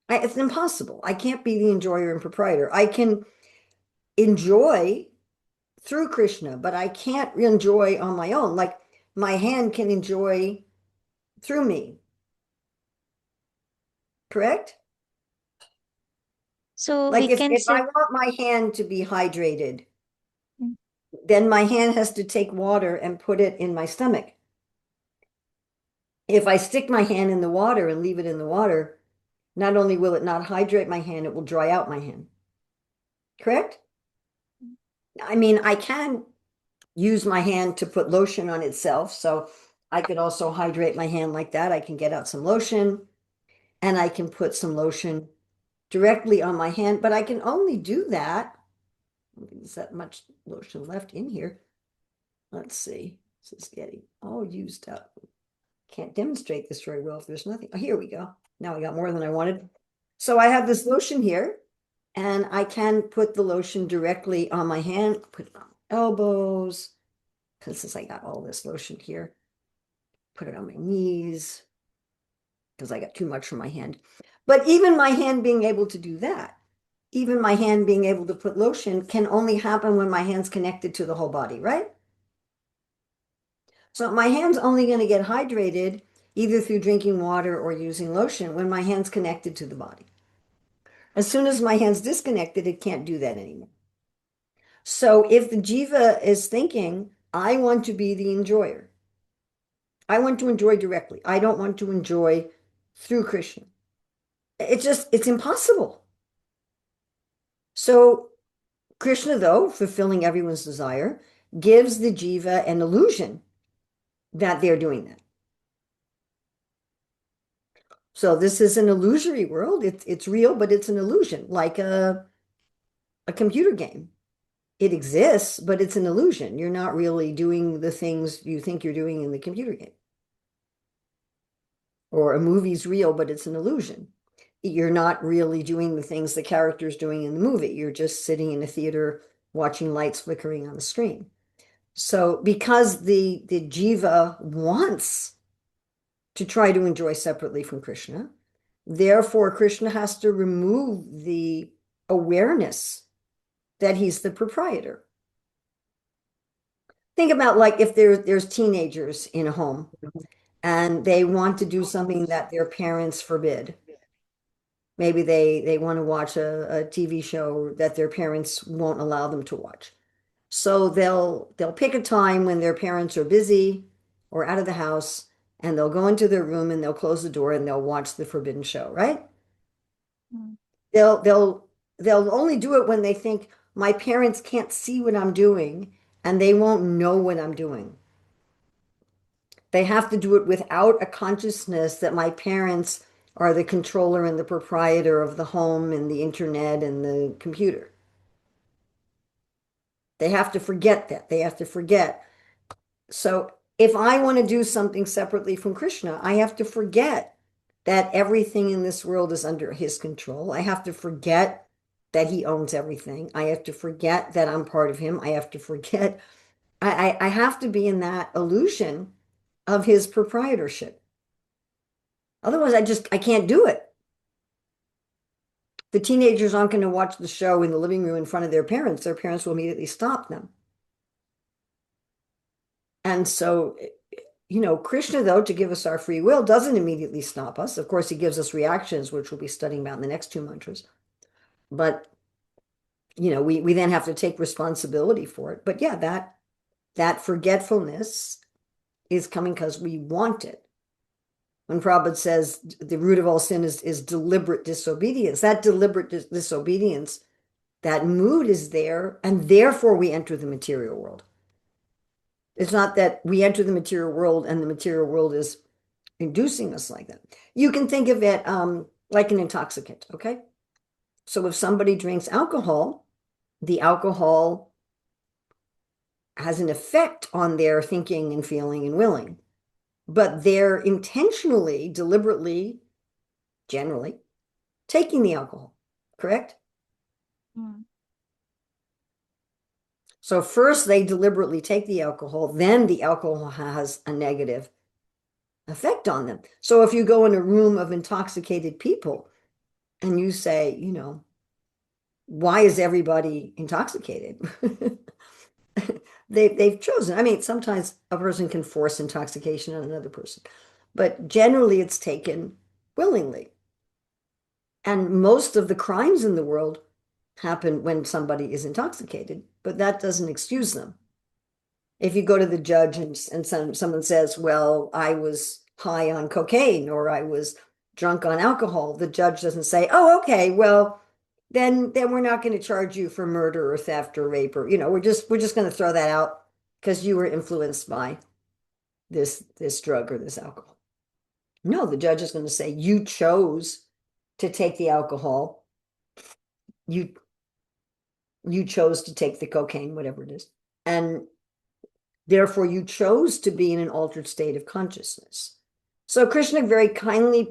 It's impossible. I can't be the enjoyer and proprietor. I can enjoy through Krishna, but I can't enjoy on my own. Like my hand can enjoy through me, correct? So Like we can if I say. want my hand to be hydrated, Mm. then my hand has to take water and put it in my stomach. If I stick my hand in the water and leave it in the water, not only will it not hydrate my hand, it will dry out my hand. Correct? I mean, I can use my hand to put lotion on itself. So I could also hydrate my hand like that. I can get out some lotion and I can put some lotion directly on my hand, but I can only do that. I don't think there's that much lotion left in here. Let's see. This is getting all used up. Can't demonstrate this very well if there's nothing. Oh, here we go. Now I got more than I wanted. So I have this lotion here, and I can put the lotion directly on my hand, put it on my elbows, because since I got all this lotion here, put it on my knees, because I got too much from my hand. But even my hand being able to do that, even my hand being able to put lotion can only happen when my hand's connected to the whole body, right? So my hand's only going to get hydrated either through drinking water or using lotion when my hand's connected to the body. As soon as my hand's disconnected, it can't do that anymore. So if the jiva is thinking, I want to be the enjoyer, I want to enjoy directly, I don't want to enjoy through Krishna. It's impossible. So Krishna, though, fulfilling everyone's desire, gives the jiva an illusion that they're doing that. So this is an illusory world. It's real, but it's an illusion, like a computer game. It exists, but it's an illusion. You're not really doing the things you think you're doing in the computer game. Or a movie's real, but it's an illusion. You're not really doing the things the character's doing in the movie. You're just sitting in a theater watching lights flickering on the screen. So because the jiva wants to try to enjoy separately from Krishna, therefore Krishna has to remove the awareness that he's the proprietor. Think about like if there's teenagers in a home and they want to do something that their parents forbid. Maybe they want to watch a TV show that their parents won't allow them to watch. So they'll pick a time when their parents are busy or out of the house, and they'll go into their room and they'll close the door and they'll watch the forbidden show, right? Mm. They'll they'll they'll only do it when they think my parents can't see what I'm doing and they won't know what I'm doing. They have to do it without a consciousness that my parents are the controller and the proprietor of the home and the internet and the computer. They have to forget that. They have to forget. So if I want to do something separately from Krishna, I have to forget that everything in this world is under his control. I have to forget that he owns everything. I have to forget that I'm part of him. I have to forget. I have to be in that illusion of his proprietorship. Otherwise, I can't do it. The teenagers aren't going to watch the show in the living room in front of their parents. Their parents will immediately stop them. And so, Krishna, though, to give us our free will, doesn't immediately stop us. Of course, he gives us reactions, which we'll be studying about in the next two mantras. But, we then have to take responsibility for it. But yeah, that forgetfulness is coming because we want it. When Prabhupada says the root of all sin is deliberate disobedience, that deliberate disobedience, that mood is there, and therefore we enter the material world. It's not that we enter the material world and the material world is inducing us like that. You can think of it like an intoxicant, okay? So if somebody drinks alcohol, the alcohol has an effect on their thinking and feeling and willing, but they're intentionally, deliberately, generally taking the alcohol, correct? Mm. So first they deliberately take the alcohol, then the alcohol has a negative effect on them. So if you go in a room of intoxicated people and you say, why is everybody intoxicated? They've chosen. I mean, sometimes a person can force intoxication on another person, but generally it's taken willingly. And most of the crimes in the world happen when somebody is intoxicated, but that doesn't excuse them. If you go to the judge and someone says, well, I was high on cocaine or I was drunk on alcohol, the judge doesn't say, oh, okay, well, then we're not going to charge you for murder or theft or rape or, we're just going to throw that out because you were influenced by this drug or this alcohol. No, the judge is going to say you chose to take the alcohol. You chose to take the cocaine, whatever it is. And therefore, you chose to be in an altered state of consciousness. So Krishna very kindly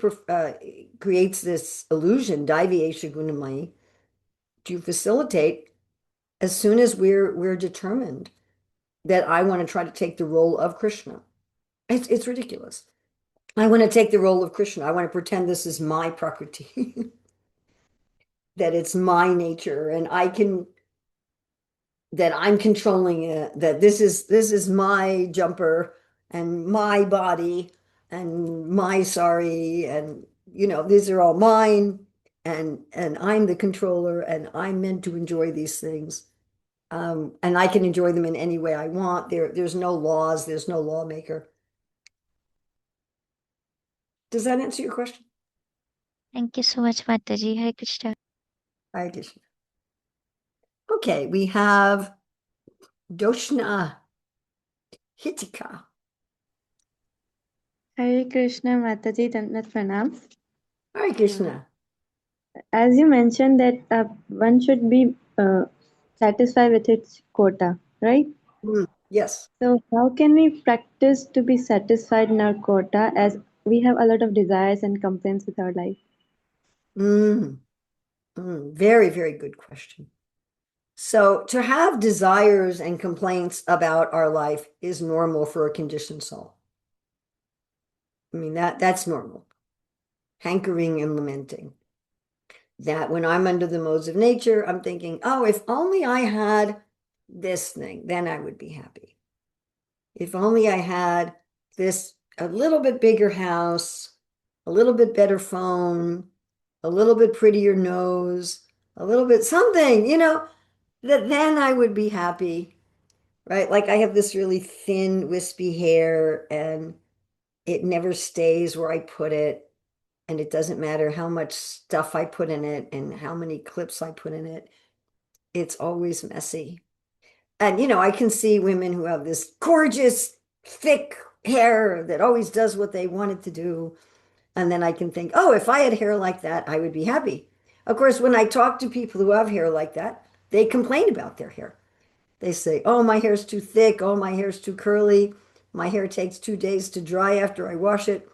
creates this illusion, Daivi Gunamai, to facilitate as soon as we're determined that I want to try to take the role of Krishna. It's ridiculous. I want to take the role of Krishna. I want to pretend this is my prakriti, that it's my nature, and that I'm controlling it, that this is my jumper and my body and my sari, and these are all mine, and I'm the controller and I'm meant to enjoy these things. And I can enjoy them in any way I want. There's no laws, there's no lawmaker. Does that answer your question? Thank you so much, Mataji. Hare Krishna. I did. Okay, we have Doshna Hitika. Hare Krishna Mataji, Dandat Pranam. Hare Krishna. As you mentioned that one should be satisfied with its quota, right? Yes. So how can we practice to be satisfied in our quota as we have a lot of desires and complaints with our life? Very, very good question. So to have desires and complaints about our life is normal for a conditioned soul. I mean, that's normal. Hankering and lamenting. That when I'm under the modes of nature, I'm thinking, oh, if only I had this thing, then I would be happy. if only I had this a little bit bigger house, a little bit better phone, a little bit prettier nose, a little bit something, that then I would be happy, right? Like I have this really thin, wispy hair and it never stays where I put it. And it doesn't matter how much stuff I put in it and how many clips I put in it. It's always messy. And, I can see women who have this gorgeous, thick hair that always does what they want it to do. And then I can think, oh, if I had hair like that, I would be happy. Of course, when I talk to people who have hair like that, they complain about their hair. They say, oh, my hair's too thick. Oh, my hair's too curly. My hair takes 2 days to dry after I wash it.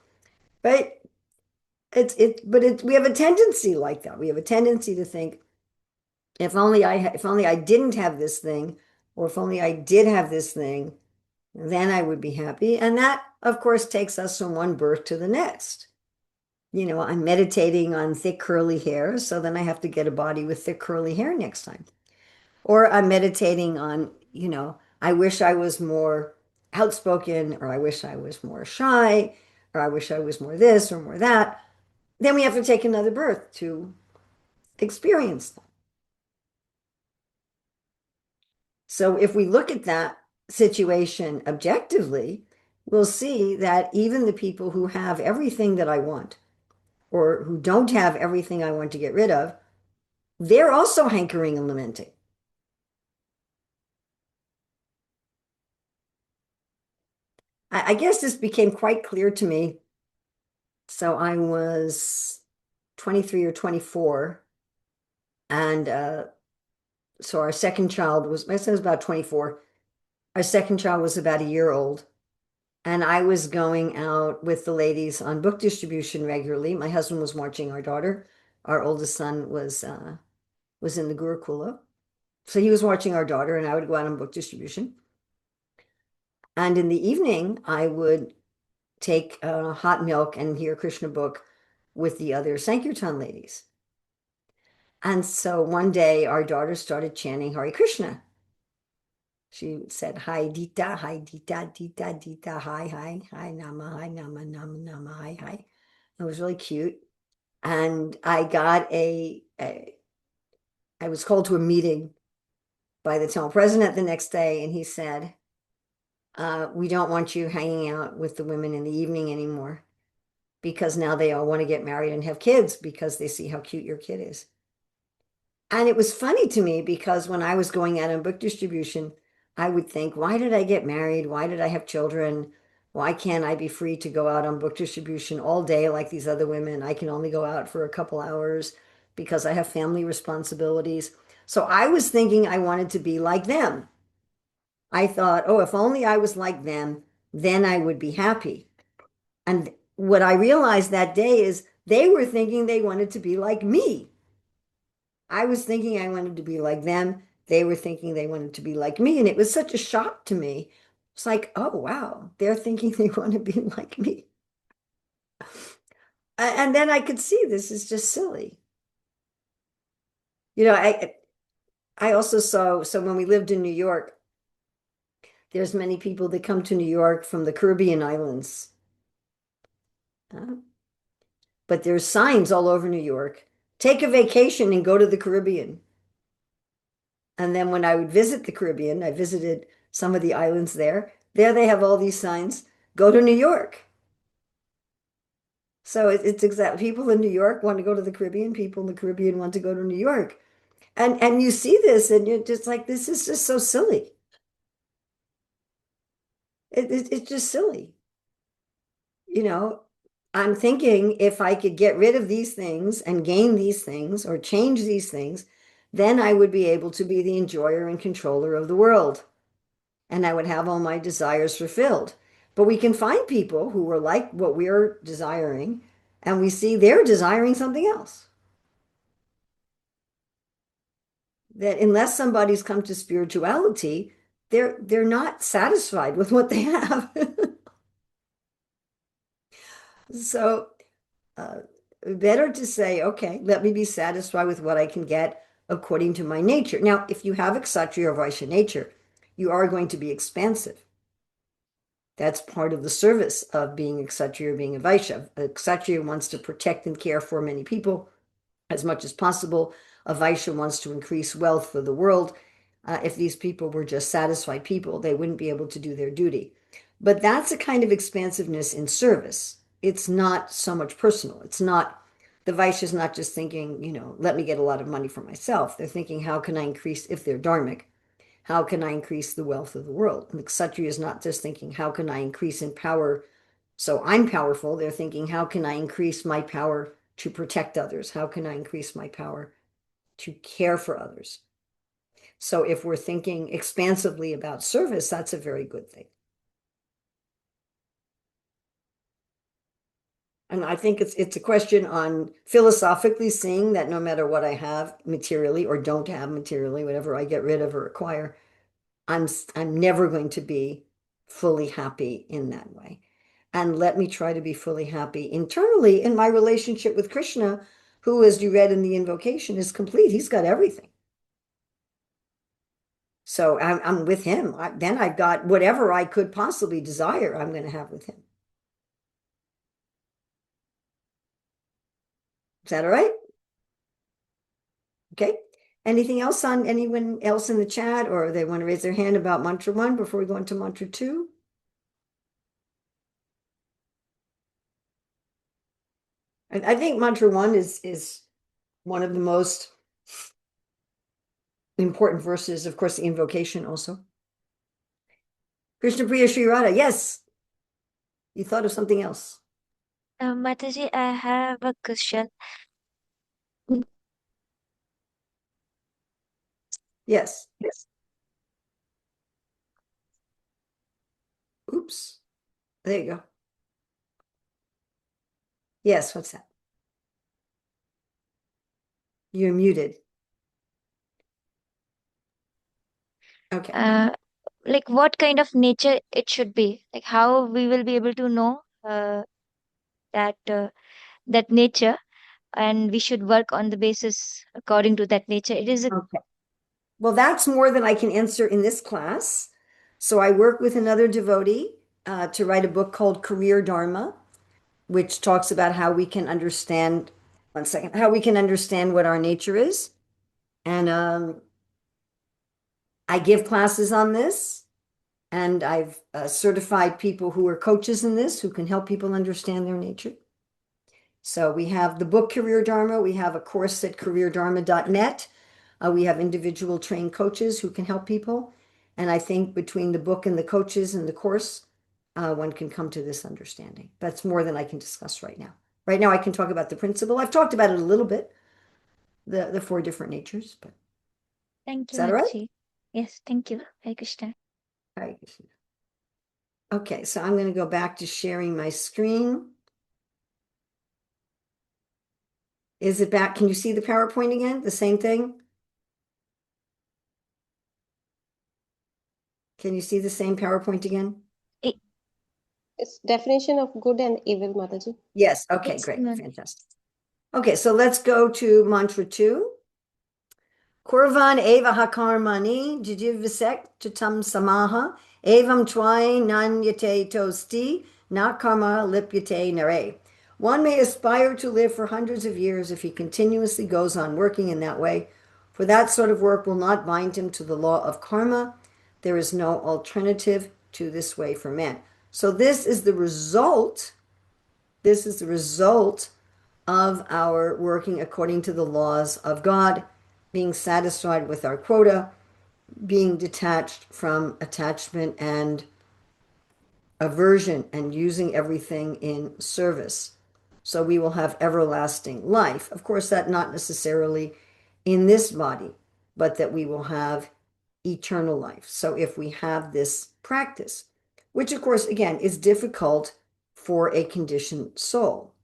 Right? We have a tendency like that. We have a tendency to think, if only I didn't have this thing, or if only I did have this thing, then I would be happy. And that, of course, takes us from one birth to the next. I'm meditating on thick curly hair, so then I have to get a body with thick curly hair next time. Or I'm meditating on, I wish I was more outspoken, or I wish I was more shy, or I wish I was more this or more that. Then we have to take another birth to experience them. So if we look at that situation objectively, we'll see that even the people who have everything that I want, or who don't have everything I want to get rid of, they're also hankering and lamenting. I guess this became quite clear to me. So I was 23 or 24, and so our second child was, my son was about 24. Our second child was about a year old. And I was going out with the ladies on book distribution regularly. My husband was watching our daughter. Our oldest son was in the Gurukula. So he was watching our daughter, and I would go out on book distribution. And in the evening, I would take hot milk and hear Krishna book with the other Sankirtan ladies. And so one day, our daughter started chanting Hare Krishna. She said, hi, Dita, Dita, Dita, hi, Nama, Nama, Nama, hi. It was really cute. And I was called to a meeting by the temple president the next day, and he said, we don't want you hanging out with the women in the evening anymore, because now they all want to get married and have kids because they see how cute your kid is. And it was funny to me because when I was going out on book distribution, I would think, why did I get married? Why did I have children? Why can't I be free to go out on book distribution all day like these other women? I can only go out for a couple hours because I have family responsibilities. So I was thinking I wanted to be like them. I thought, oh, if only I was like them, then I would be happy. And what I realized that day is they were thinking they wanted to be like me. I was thinking I wanted to be like them. They were thinking they wanted to be like me. And it was such a shock to me. It's like, oh, wow, they're thinking they want to be like me. And then I could see this is just silly. I also saw, so when we lived in New York, there's many people that come to New York from the Caribbean islands. But there's signs all over New York. Take a vacation and go to the Caribbean. And then when I would visit the Caribbean, I visited some of the islands there. There they have all these signs. Go to New York. So it's exactly, people in New York want to go to the Caribbean. People in the Caribbean want to go to New York. And you see this and you're just like, this is just so silly. It's just silly. I'm thinking if I could get rid of these things and gain these things or change these things, then I would be able to be the enjoyer and controller of the world. And I would have all my desires fulfilled. But we can find people who are like what we're desiring, and we see they're desiring something else. That unless somebody's come to spirituality, they're not satisfied with what they have. So better to say, okay, let me be satisfied with what I can get according to my nature. Now, if you have Kshatriya or Vaishya nature, you are going to be expansive. That's part of the service of being a Kshatriya or being a Vaishya. A Kshatriya wants to protect and care for many people as much as possible. A Vaishya wants to increase wealth for the world. If these people were just satisfied people, they wouldn't be able to do their duty. But that's a kind of expansiveness in service. It's not so much personal. It's not, the Vaishya is not just thinking, let me get a lot of money for myself. They're thinking, how can I increase, if they're dharmic, how can I increase the wealth of the world? And the Kshatriya is not just thinking, how can I increase in power so I'm powerful? They're thinking, how can I increase my power to protect others? How can I increase my power to care for others? So if we're thinking expansively about service, that's a very good thing. And I think it's a question on philosophically seeing that no matter what I have materially or don't have materially, whatever I get rid of or acquire, I'm never going to be fully happy in that way. And let me try to be fully happy internally in my relationship with Krishna, who, as you read in the invocation, is complete. He's got everything. So I'm with him. Then I've got whatever I could possibly desire, I'm going to have with him. Is that all right? Okay. Anything else on anyone else in the chat, or they want to raise their hand about mantra 1 before we go into mantra 2? I think mantra 1 is one of the most important verses, of course, the invocation also. Krishna Priya Sri Radha, yes, you thought of something else. Mataji, I have a question. Yes. Oops. There you go. Yes, what's that? You're muted. Okay. Like what kind of nature it should be? Like how we will be able to know that that nature, and we should work on the basis according to that nature. It is a Okay. Well, that's more than I can answer in this class. So I work with another devotee to write a book called Career Dharma, which talks about how we can understand, one second, how we can understand what our nature is. And I give classes on this, and I've certified people who are coaches in this who can help people understand their nature. So we have the book Career Dharma. We have a course at careerdharma.net. We have individual trained coaches who can help people. And I think between the book and the coaches and the course, one can come to this understanding. That's more than I can discuss right now. Right now, I can talk about the principle. I've talked about it a little bit, the 4 different natures, but thank is you, that all right? Mataji. Yes, thank you. Hare Krishna. All right. Okay, so I'm going to go back to sharing my screen. Is it back? Can you see the PowerPoint again? The same thing? Can you see the same PowerPoint again? Eh, It's definition of good and evil, Mataji. Yes. Okay, Yes, great. ma'am. Fantastic. Okay, so let's go to mantra 2. Kurvan eva hakarmani jijivisek chitam samaha evam twai nanyate tosti na karma lipyate nare. One may aspire to live for hundreds of years if he continuously goes on working in that way, for that sort of work will not bind him to the law of karma. There is no alternative to this way for man. So this is the result. This is the result of our working according to the laws of God, being satisfied with our quota, being detached from attachment and aversion, and using everything in service. So we will have everlasting life. Of course, that not necessarily in this body, but that we will have eternal life. So if we have this practice, which of course, again, is difficult for a conditioned soul.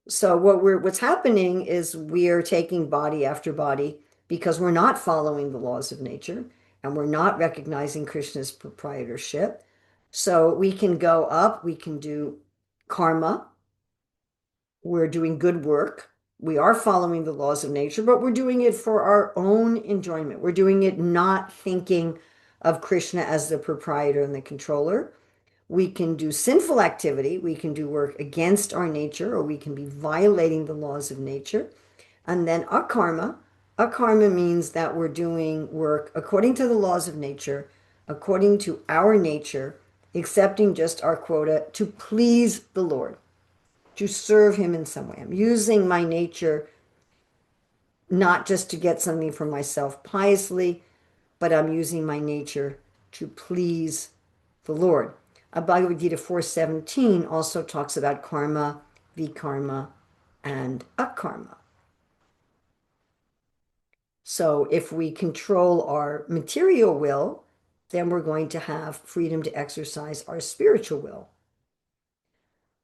So what's happening is we're taking body after body because we're not following the laws of nature and we're not recognizing Krishna's proprietorship. So we can go up, we can do karma, we're doing good work. We are following the laws of nature, but we're doing it for our own enjoyment. We're doing it not thinking of Krishna as the proprietor and the controller. We can do sinful activity. We can do work against our nature, or we can be violating the laws of nature. And then akarma. Akarma means that we're doing work according to the laws of nature, according to our nature, accepting just our quota to please the Lord, to serve him in some way. I'm using my nature not just to get something for myself piously, but I'm using my nature to please the Lord. Bhagavad Gita 4:17 also talks about karma, vikarma, and akarma. So if we control our material will, then we're going to have freedom to exercise our spiritual will.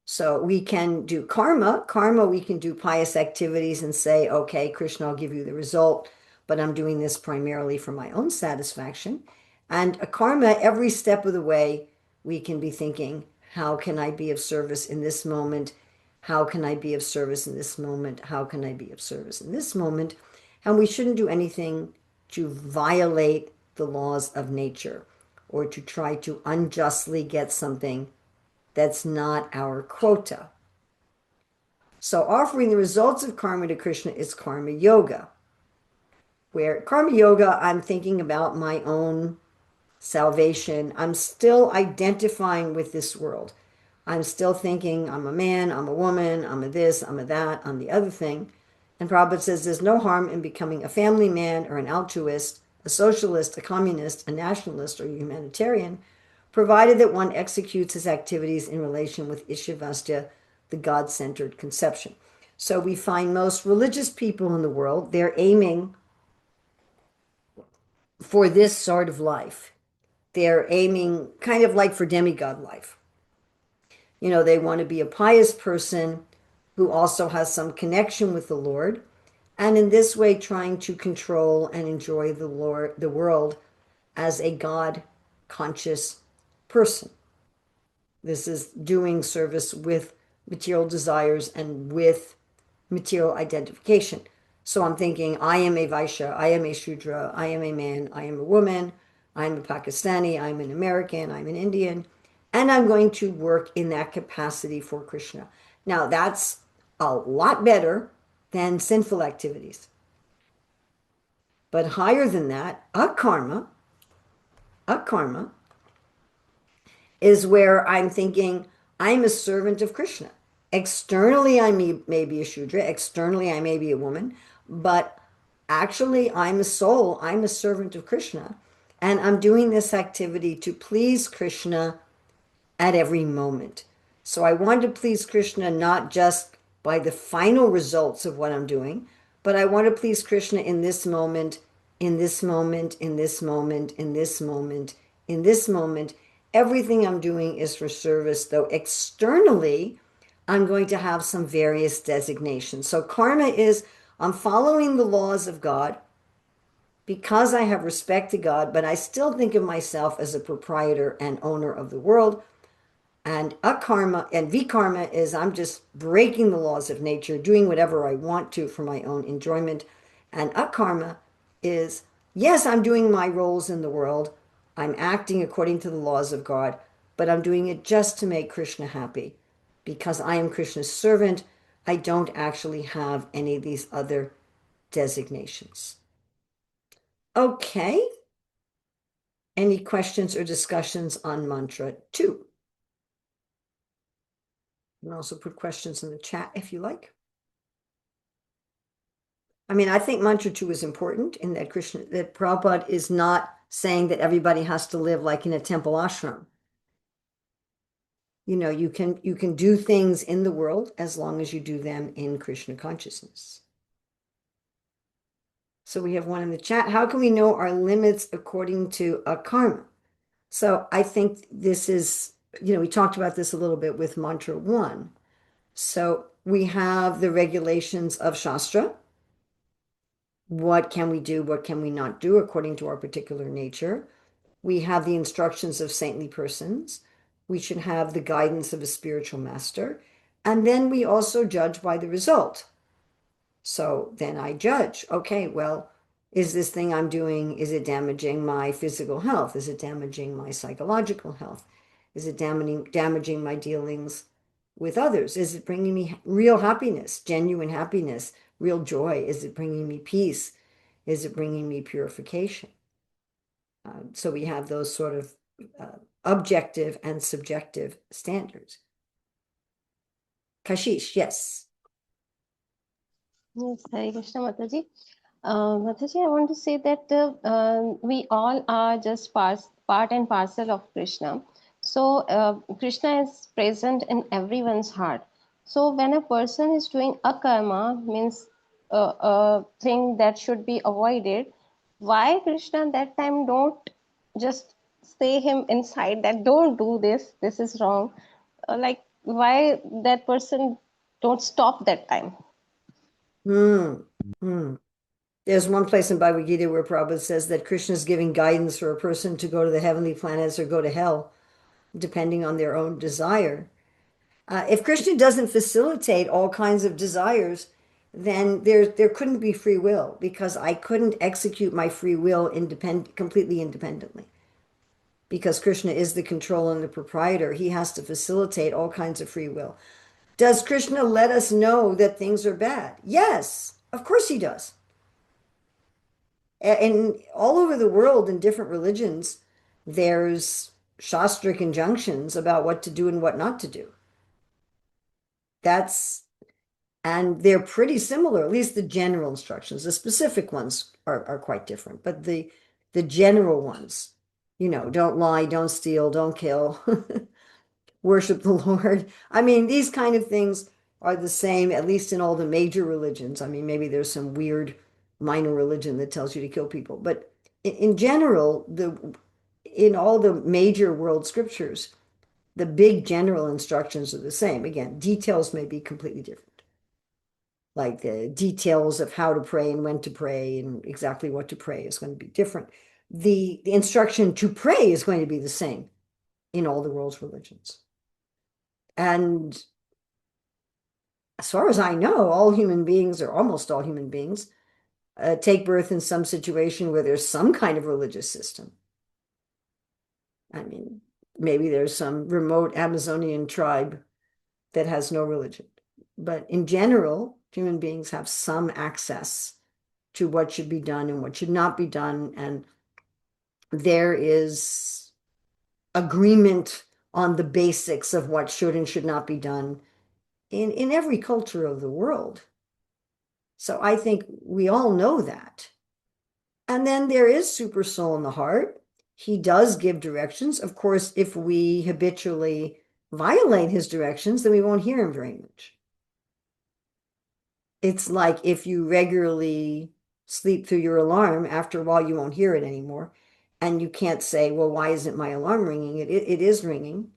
So we can do karma. Karma, we can do pious activities and say, okay, Krishna, I'll give you the result, but I'm doing this primarily for my own satisfaction. And a karma, every step of the way, we can be thinking, how can I be of service in this moment? How can I be of service in this moment? How can I be of service in this moment? And we shouldn't do anything to violate the laws of nature or to try to unjustly get something that's not our quota. So offering the results of karma to Krishna is karma yoga. Where karma yoga, I'm thinking about my own salvation. I'm still identifying with this world. I'm still thinking I'm a man, I'm a woman, I'm a this, I'm a that, I'm the other thing. And Prabhupada says there's no harm in becoming a family man or an altruist, a socialist, a communist, a nationalist, or a humanitarian, provided that one executes his activities in relation with Ishavastya, the God-centered conception. So we find most religious people in the world, they're aiming for this sort of life. They're aiming kind of like for demigod life. You know, they want to be a pious person who also has some connection with the Lord, and in this way trying to control and enjoy the Lord, the world as a God conscious person. This is doing service with material desires and with material identification. So I'm thinking, I am a Vaishya, I am a Shudra, I am a man, I am a woman, I'm a Pakistani, I'm an American, I'm an Indian, and I'm going to work in that capacity for Krishna. Now, that's a lot better than sinful activities. But higher than that, akarma is where I'm thinking, I'm a servant of Krishna. Externally, I may be a Shudra. Externally, I may be a woman. But actually, I'm a soul. I'm a servant of Krishna. And I'm doing this activity to please Krishna at every moment. So I want to please Krishna not just by the final results of what I'm doing, but I want to please Krishna in this moment, in this moment, in this moment, in this moment, in this moment. Everything I'm doing is for service, though externally, I'm going to have some various designations. So karma is I'm following the laws of God because I have respect to God, but I still think of myself as a proprietor and owner of the world. And akarma and vikarma is I'm just breaking the laws of nature, doing whatever I want to for my own enjoyment. And akarma is, yes, I'm doing my roles in the world. I'm acting according to the laws of God, but I'm doing it just to make Krishna happy. Because I am Krishna's servant, I don't actually have any of these other designations. Okay. Any questions or discussions on mantra 2? You can also put questions in the chat if you like. I mean, I think mantra 2 is important in that that Prabhupada is not saying that everybody has to live like in a temple ashram. You know, you can do things in the world as long as you do them in Krishna consciousness. So we have one in the chat. How can we know our limits according to a karma? So I think this is, you know, we talked about this a little bit with mantra 1. So we have the regulations of Shastra. What can we do? What can we not do according to our particular nature? We have the instructions of saintly persons. We should have the guidance of a spiritual master. And then we also judge by the result. So then I judge, okay, well, Is this thing I'm doing, is it damaging my physical health? Is it damaging my psychological health? Is it damaging my dealings with others? Is it bringing me real happiness, genuine happiness, real joy? Is it bringing me peace? Is it bringing me purification? So we have those sort of objective and subjective standards. Kashish, yes. Yes, Hare Krishna, Mataji. Mataji, I want to say that we all are just part and parcel of Krishna. So Krishna is present in everyone's heart. So when a person is doing a karma, means a thing that should be avoided, why Krishna that time don't just say him inside that don't do this, this is wrong. Like why that person don't stop that time? Hmm. Hmm. There's one place in Bhagavad Gita where Prabhupada says that Krishna is giving guidance for a person to go to the heavenly planets or go to hell, depending on their own desire. If Krishna doesn't facilitate all kinds of desires, then there couldn't be free will, because I couldn't execute my free will completely independently. Because Krishna is the controller and the proprietor, he has to facilitate all kinds of free will. Does Krishna let us know that things are bad? Yes, of course he does. And all over the world in different religions, there's shastric injunctions about what to do and what not to do. And they're pretty similar, at least the general instructions. The specific ones are quite different, but the general ones, don't lie, don't steal, don't kill, worship the Lord. I mean, these kind of things are the same, at least in all the major religions. I mean, maybe there's some weird minor religion that tells you to kill people, but in general, in all the major world scriptures, the big general instructions are the same. Again, details may be completely different. Like the details of how to pray and when to pray and exactly what to pray is going to be different. The instruction to pray is going to be the same in all the world's religions. And as far as I know, all human beings, or almost all human beings, take birth in some situation where there's some kind of religious system. I mean, maybe there's some remote Amazonian tribe that has no religion. But in general, human beings have some access to what should be done and what should not be done. And there is agreement on the basics of what should and should not be done in every culture of the world. So I think we all know that. And then there is super soul in the heart. He does give directions. Of course, if we habitually violate his directions, then we won't hear him very much. It's like if you regularly sleep through your alarm, after a while you won't hear it anymore. And you can't say, well, why isn't my alarm ringing? It is ringing.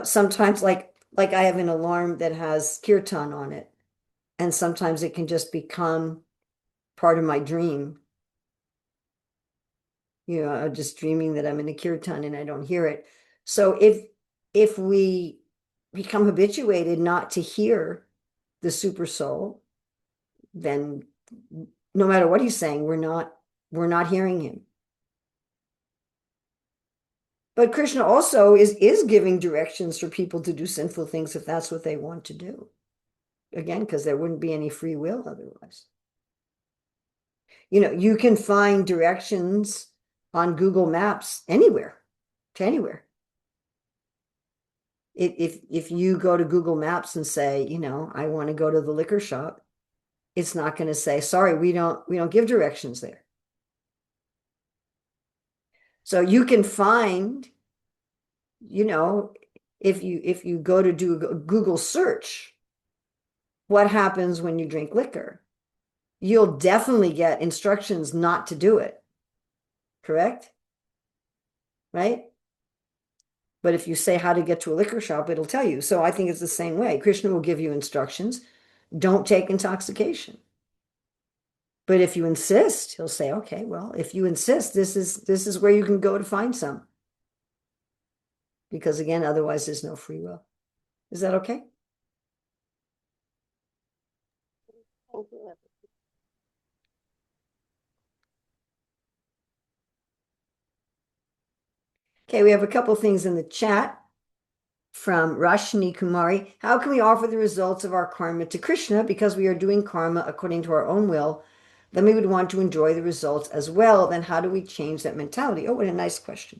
Sometimes like I have an alarm that has kirtan on it, and sometimes it can just become part of my dream. I'm just dreaming that I'm in a kirtan and I don't hear it. So if we become habituated not to hear the super soul, then no matter what he's saying, we're not hearing him. But Krishna also is giving directions for people to do sinful things if that's what they want to do. Again, because there wouldn't be any free will otherwise. You can find directions on Google Maps anywhere, to anywhere. If you go to Google Maps and say, I want to go to the liquor shop, it's not going to say, sorry, we don't give directions there. So you can find, if you go to do a Google search, what happens when you drink liquor, you'll definitely get instructions not to do it. Correct? Right? But if you say how to get to a liquor shop, it'll tell you. So I think it's the same way. Krishna will give you instructions. Don't take intoxication. But if you insist, he'll say, okay, well, if you insist, this is where you can go to find some. Because again, otherwise there's no free will. Is that okay? Thank you. Okay, we have a couple things in the chat from Rashni Kumari. How can we offer the results of our karma to Krishna? Because we are doing karma according to our own will, then we would want to enjoy the results as well. Then how do we change that mentality? Oh, what a nice question.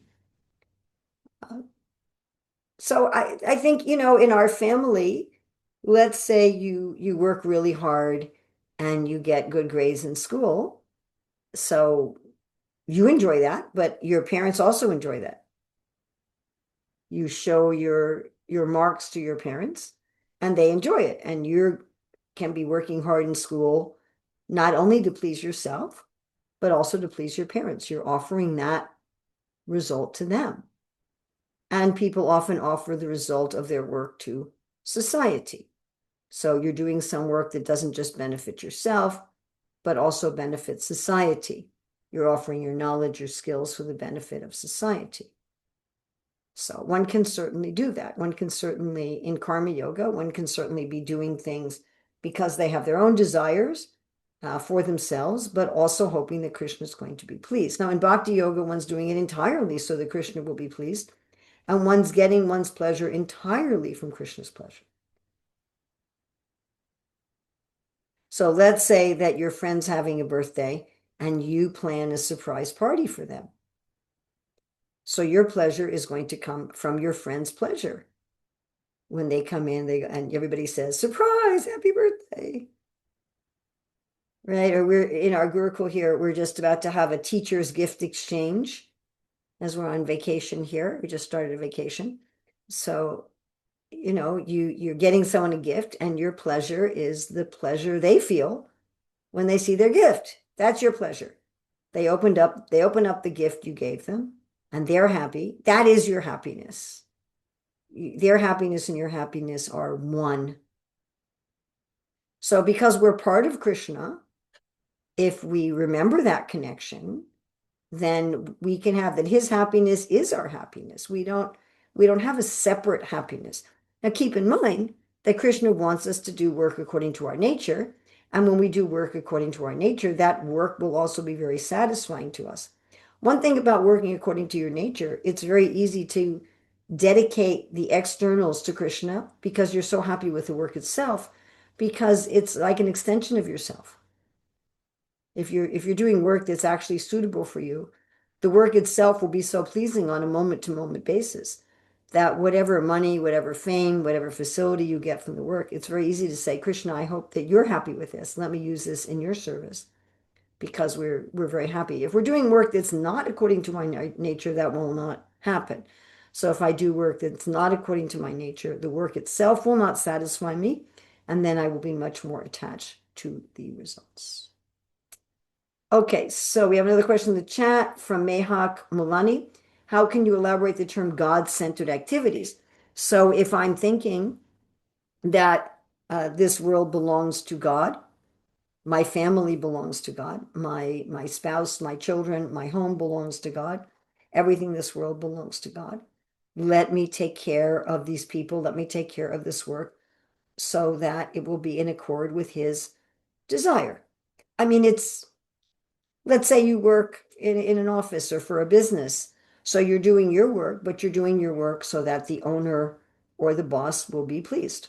So I think, in our family, let's say you work really hard and you get good grades in school. So you enjoy that, but your parents also enjoy that. You show your marks to your parents and they enjoy it. And you can be working hard in school, not only to please yourself, but also to please your parents. You're offering that result to them. And people often offer the result of their work to society. So you're doing some work that doesn't just benefit yourself, but also benefits society. You're offering your knowledge, your skills for the benefit of society. So one can certainly do that. One can certainly, in karma yoga, one can certainly be doing things because they have their own desires for themselves, but also hoping that Krishna is going to be pleased. Now, in bhakti yoga, one's doing it entirely so that Krishna will be pleased, and one's getting one's pleasure entirely from Krishna's pleasure. So let's say that your friend's having a birthday and you plan a surprise party for them. So your pleasure is going to come from your friend's pleasure. When they come in, and everybody says, surprise, happy birthday. Right? Or we're in our Gurukul here, we're just about to have a teacher's gift exchange as we're on vacation here. We just started a vacation. So, you're getting someone a gift and your pleasure is the pleasure they feel when they see their gift. That's your pleasure. They open up the gift you gave them and they're happy. That is your happiness. Their happiness and your happiness are one. So because we're part of Krishna, if we remember that connection, then we can have that his happiness is our happiness. We don't have a separate happiness. Now keep in mind that Krishna wants us to do work according to our nature. And when we do work according to our nature, that work will also be very satisfying to us. One thing about working according to your nature, it's very easy to dedicate the externals to Krishna because you're so happy with the work itself, because it's like an extension of yourself. If you're doing work that's actually suitable for you, the work itself will be so pleasing on a moment-to-moment basis that whatever money, whatever fame, whatever facility you get from the work, it's very easy to say, Krishna, I hope that you're happy with this. Let me use this in your service, because we're very happy. If we're doing work that's not according to my nature, that will not happen. So if I do work that's not according to my nature, the work itself will not satisfy me, and then I will be much more attached to the results. Okay, so we have another question in the chat from Mehak Mulani. How can you elaborate the term God-centered activities? So if I'm thinking that this world belongs to God, my family belongs to God, my spouse, my children, my home belongs to God, everything in this world belongs to God. Let me take care of these people, let me take care of this work so that it will be in accord with his desire. I mean, let's say you work in an office or for a business. So you're doing your work, but you're doing your work so that the owner or the boss will be pleased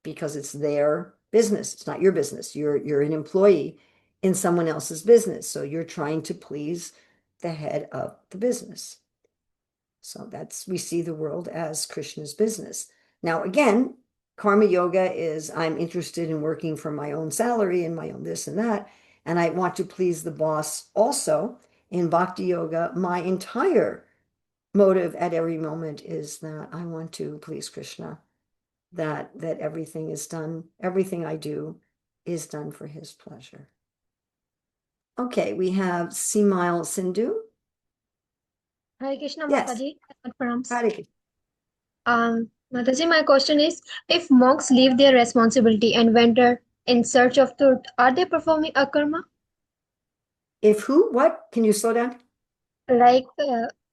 because it's their business. It's not your business. You're an employee in someone else's business. So you're trying to please the head of the business. So we see the world as Krishna's business. Now, again, karma yoga is I'm interested in working for my own salary and my own this and that. And I want to please the boss also. In bhakti yoga, my entire motive at every moment is that I want to please Krishna, that everything is done, everything I do is done for his pleasure. Okay, we have Simail Sindhu. Hare Krishna, Yes. Mataji. Pranams. Hare Krishna. Mataji, my question is, if monks leave their responsibility and wander in search of truth, are they performing a karma? If who? What? Can you slow down? Like,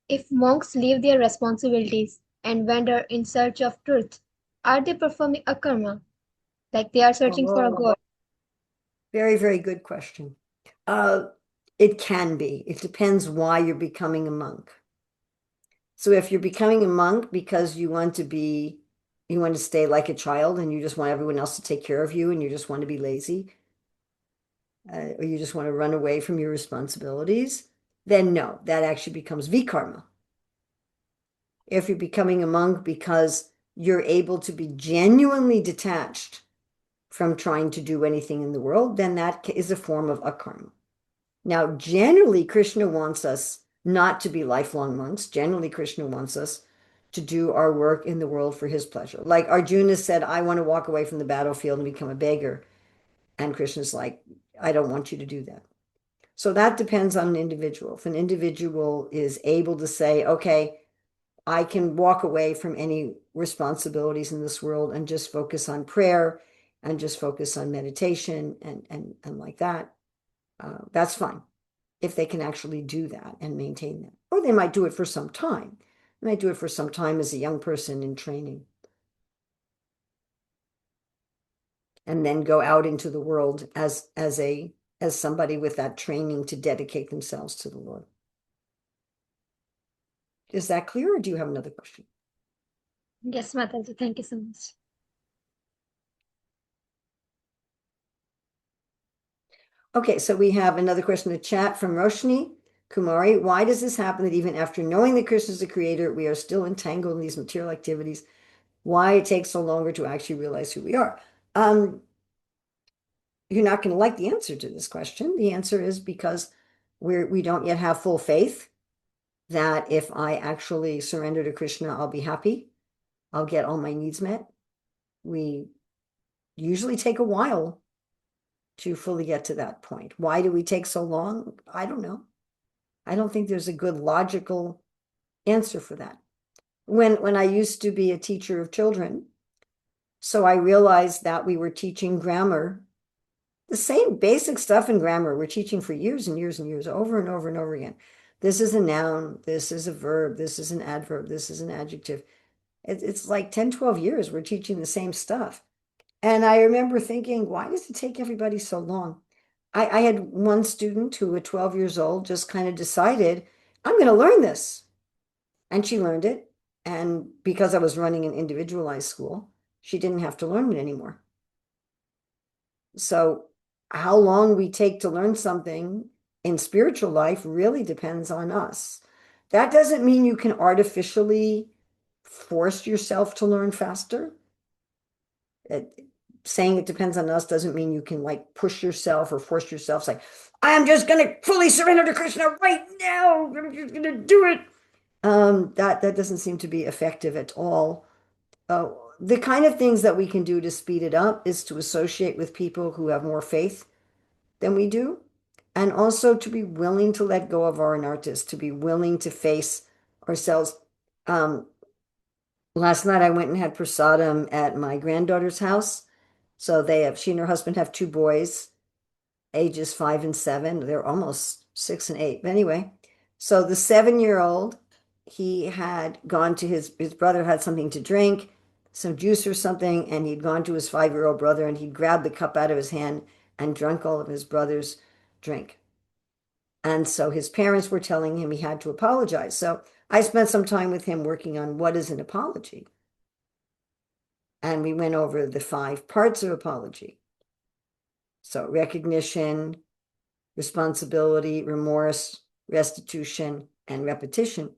if monks leave their responsibilities and wander in search of truth, are they performing a karma? Like they are searching for a Oh, God. very, very good question. It can be. It depends why you're becoming a monk. So if you're becoming a monk because you want to stay like a child and you just want everyone else to take care of you and you just want to be lazy, or you just want to run away from your responsibilities, then no, that actually becomes vikarma. If you're becoming a monk because you're able to be genuinely detached from trying to do anything in the world, then that is a form of akarma. Now, generally, Krishna wants us not to be lifelong monks. Generally, Krishna wants us to do our work in the world for his pleasure. Like Arjuna said, I want to walk away from the battlefield and become a beggar. And Krishna's like, I don't want you to do that. So that depends on an individual. If an individual is able to say, okay, I can walk away from any responsibilities in this world and just focus on prayer and just focus on meditation and like that, that's fine if they can actually do that and maintain that. Or they might do it for some time. They might do it for some time as a young person in training. And then go out into the world as somebody with that training to dedicate themselves to the Lord. Is that clear, or do you have another question? Yes, Mataji, thank you so much. Okay, so we have another question in the chat from Roshni Kumari. Why does this happen that even after knowing that Krishna is the creator, we are still entangled in these material activities? Why it takes so longer to actually realize who we are? You're not going to like the answer to this question. The answer is because we don't yet have full faith that if I actually surrender to Krishna, I'll be happy. I'll get all my needs met. We usually take a while to fully get to that point. Why do we take so long? I don't know. I don't think there's a good logical answer for that. When I used to be a teacher of children, so I realized that we were teaching grammar, the same basic stuff in grammar we're teaching for years and years and years, over and over and over again. This is a noun, this is a verb, this is an adverb, this is an adjective. It's like 10, 12 years we're teaching the same stuff. And I remember thinking, why does it take everybody so long? I had one student who at 12 years old just kind of decided, I'm going to learn this. And she learned it. And because I was running an individualized school, she didn't have to learn it anymore. So how long we take to learn something in spiritual life really depends on us. That doesn't mean you can artificially force yourself to learn faster. Saying it depends on us doesn't mean you can like push yourself or force yourself. Say, I'm just going to fully surrender to Krishna right now. I'm just going to do it. That doesn't seem to be effective at all. The kind of things that we can do to speed it up is to associate with people who have more faith than we do, and also to be willing to let go of our anarthas, to be willing to face ourselves. Last night I went and had prasadam at my granddaughter's house. So she and her husband have two boys, ages 5 and 7. They're almost 6 and 8. But anyway, so the 7-year-old, he had gone to his brother had something to drink, some juice or something, and he'd gone to his 5-year-old brother and he'd grabbed the cup out of his hand and drunk all of his brother's drink. And so his parents were telling him he had to apologize. So I spent some time with him working on what is an apology. And we went over the 5 parts of apology. So recognition, responsibility, remorse, restitution, and repetition.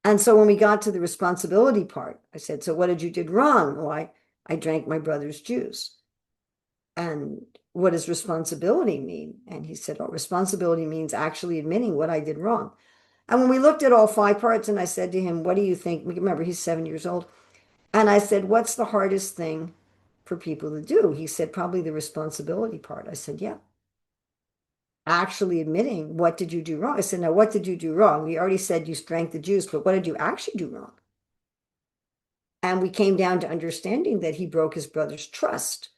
And so when we got to the responsibility part, I said, so what did you did wrong? Oh, I drank my brother's juice. And what does responsibility mean? And he said, oh, responsibility means actually admitting what I did wrong. And when we looked at all 5 parts and I said to him, what do you think? Remember, he's 7 years old. And I said, what's the hardest thing for people to do? He said, probably the responsibility part. I said, yeah. Actually admitting, what did you do wrong? I said, now, what did you do wrong? We already said you drank the juice, but what did you actually do wrong? And we came down to understanding that he broke his brother's trust.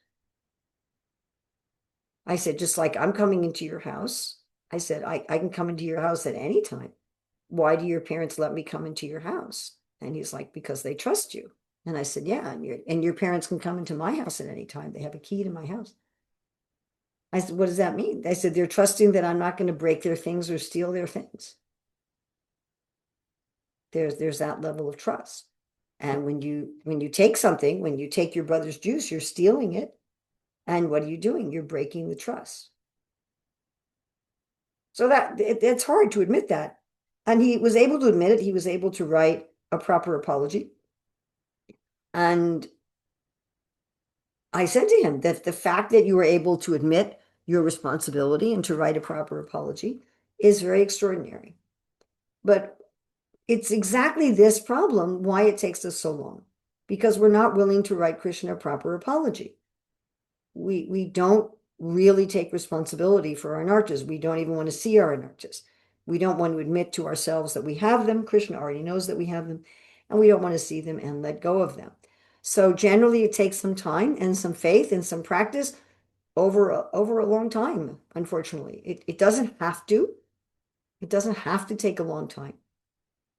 I said, just like I'm coming into your house, I said, I can come into your house at any time. Why do your parents let me come into your house? And he's like, because they trust you. And I said, yeah, and your parents can come into my house at any time. They have a key to my house. I said, what does that mean? I said, they're trusting that I'm not going to break their things or steal their things. There's that level of trust. And when you take something, when you take your brother's juice, you're stealing it. And what are you doing? You're breaking the trust. So it's hard to admit that. And he was able to admit it. He was able to write a proper apology. And I said to him that the fact that you were able to admit your responsibility and to write a proper apology is very extraordinary. But it's exactly this problem why it takes us so long, because we're not willing to write Krishna a proper apology. We don't really take responsibility for our anarthas. We don't even want to see our anarthas. We don't want to admit to ourselves that we have them. Krishna already knows that we have them, and we don't want to see them and let go of them. So generally, it takes some time and some faith and some practice over a long time. Unfortunately, it doesn't have to. It doesn't have to take a long time.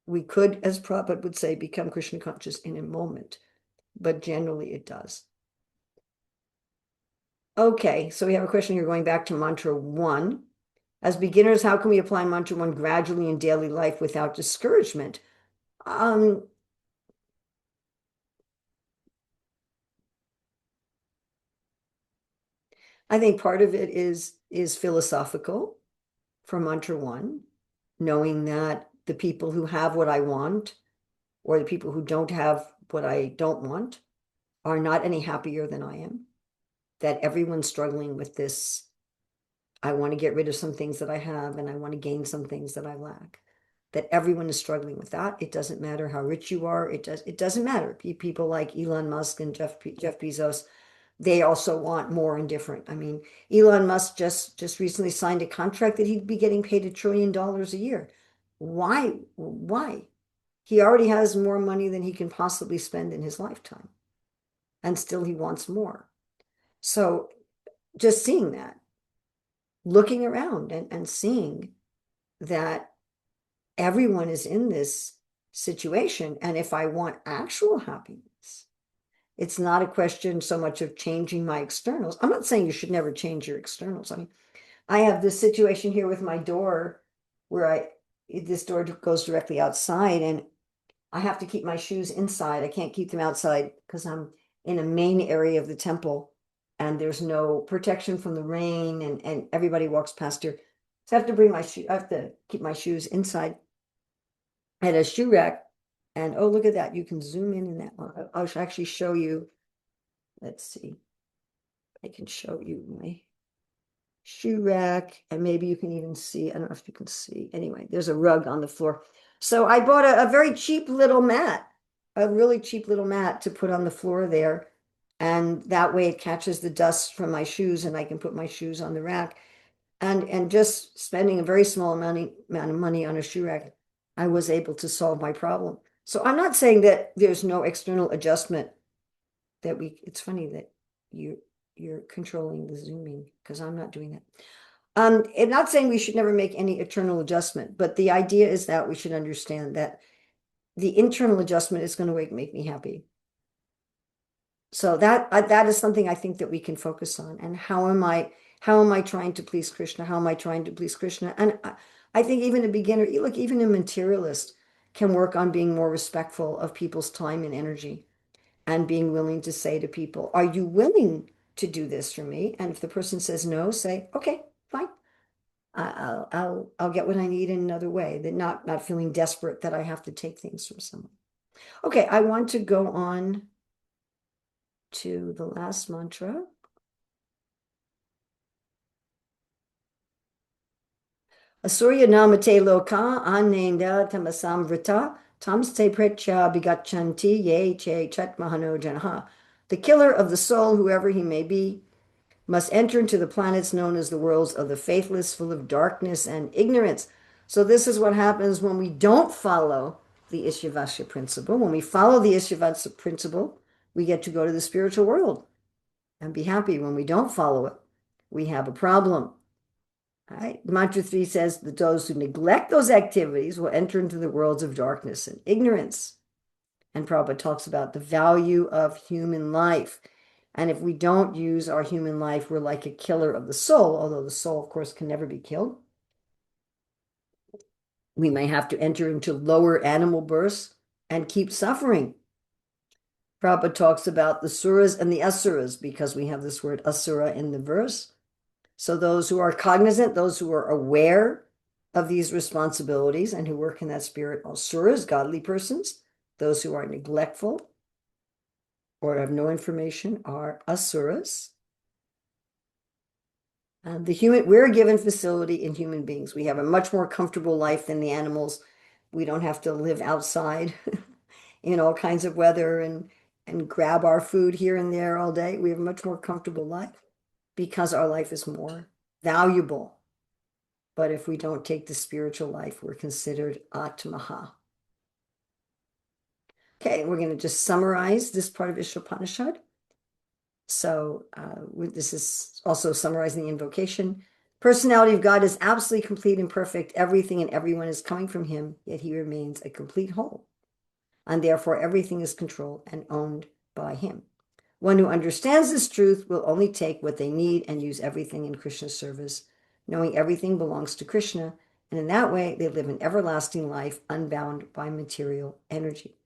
We could, as Prabhupada would say, become Krishna conscious in a moment, but generally it does. Okay, so we have a question here going back to mantra 1. As beginners, how can we apply mantra 1 gradually in daily life without discouragement? I think part of it is philosophical for mantra 1, knowing that the people who have what I want or the people who don't have what I don't want are not any happier than I am, that everyone's struggling with this. I want to get rid of some things that I have and I want to gain some things that I lack. That everyone is struggling with that. It doesn't matter how rich you are. It doesn't matter. People like Elon Musk and Jeff Bezos, they also want more and different. I mean, Elon Musk just recently signed a contract that he'd be getting paid $1 trillion a year. Why? Why? He already has more money than he can possibly spend in his lifetime. And still he wants more. So just seeing that, looking around and seeing that everyone is in this situation. And if I want actual happiness, it's not a question so much of changing my externals. I'm not saying you should never change your externals. I mean, I have this situation here with my door where this door goes directly outside and I have to keep my shoes inside. I can't keep them outside because I'm in a main area of the temple and there's no protection from the rain and everybody walks past here. So I have to I have to keep my shoes inside. I had a shoe rack and oh, look at that. You can zoom in that one. I'll actually show you. Let's see. I can show you my shoe rack and maybe you can even see. I don't know if you can see. Anyway, there's a rug on the floor. So I bought a very cheap little mat, a really cheap little mat to put on the floor there. And that way it catches the dust from my shoes and I can put my shoes on the rack. And just spending a very small amount of money on a shoe rack, I was able to solve my problem. So I'm not saying that there's no external adjustment it's funny that you're controlling the zooming because I'm not doing that. I'm not saying we should never make any internal adjustment, but the idea is that we should understand that the internal adjustment is going to make me happy. So that is something I think that we can focus on. And how am I trying to please Krishna? How am I trying to please Krishna? And I think even a beginner, look, even a materialist can work on being more respectful of people's time and energy and being willing to say to people, are you willing to do this for me? And if the person says no, say, okay, fine. I'll get what I need in another way. That not feeling desperate that I have to take things from someone. Okay, I want to go on to the last mantra. Asurya namate loka anenda tamasamvrita tamste pretya bigachanti ye che chatmahano janaha. The killer of the soul, whoever he may be, must enter into the planets known as the worlds of the faithless, full of darkness and ignorance. So this is what happens when we don't follow the Ishyavasya principle. When we follow the Ishyavasya principle, we get to go to the spiritual world and be happy. When we don't follow it, we have a problem. All right? Mantra 3 says that those who neglect those activities will enter into the worlds of darkness and ignorance. And Prabhupada talks about the value of human life. And if we don't use our human life, we're like a killer of the soul, although the soul, of course, can never be killed. We may have to enter into lower animal births and keep suffering. Prabhupada talks about the suras and the asuras because we have this word asura in the verse. So those who are cognizant, those who are aware of these responsibilities and who work in that spirit are asuras, godly persons. Those who are neglectful or have no information are asuras. We're given facility in human beings. We have a much more comfortable life than the animals. We don't have to live outside in all kinds of weather and grab our food here and there all day. We have a much more comfortable life because our life is more valuable. But if we don't take the spiritual life, we're considered atmaha. Okay, we're going to just summarize this part of Isopanisad. So this is also summarizing the invocation. Personality of God is absolutely complete and perfect. Everything and everyone is coming from him, yet he remains a complete whole. And therefore everything is controlled and owned by him. One who understands this truth will only take what they need and use everything in Krishna's service, knowing everything belongs to Krishna, and in that way they live an everlasting life unbound by material energy.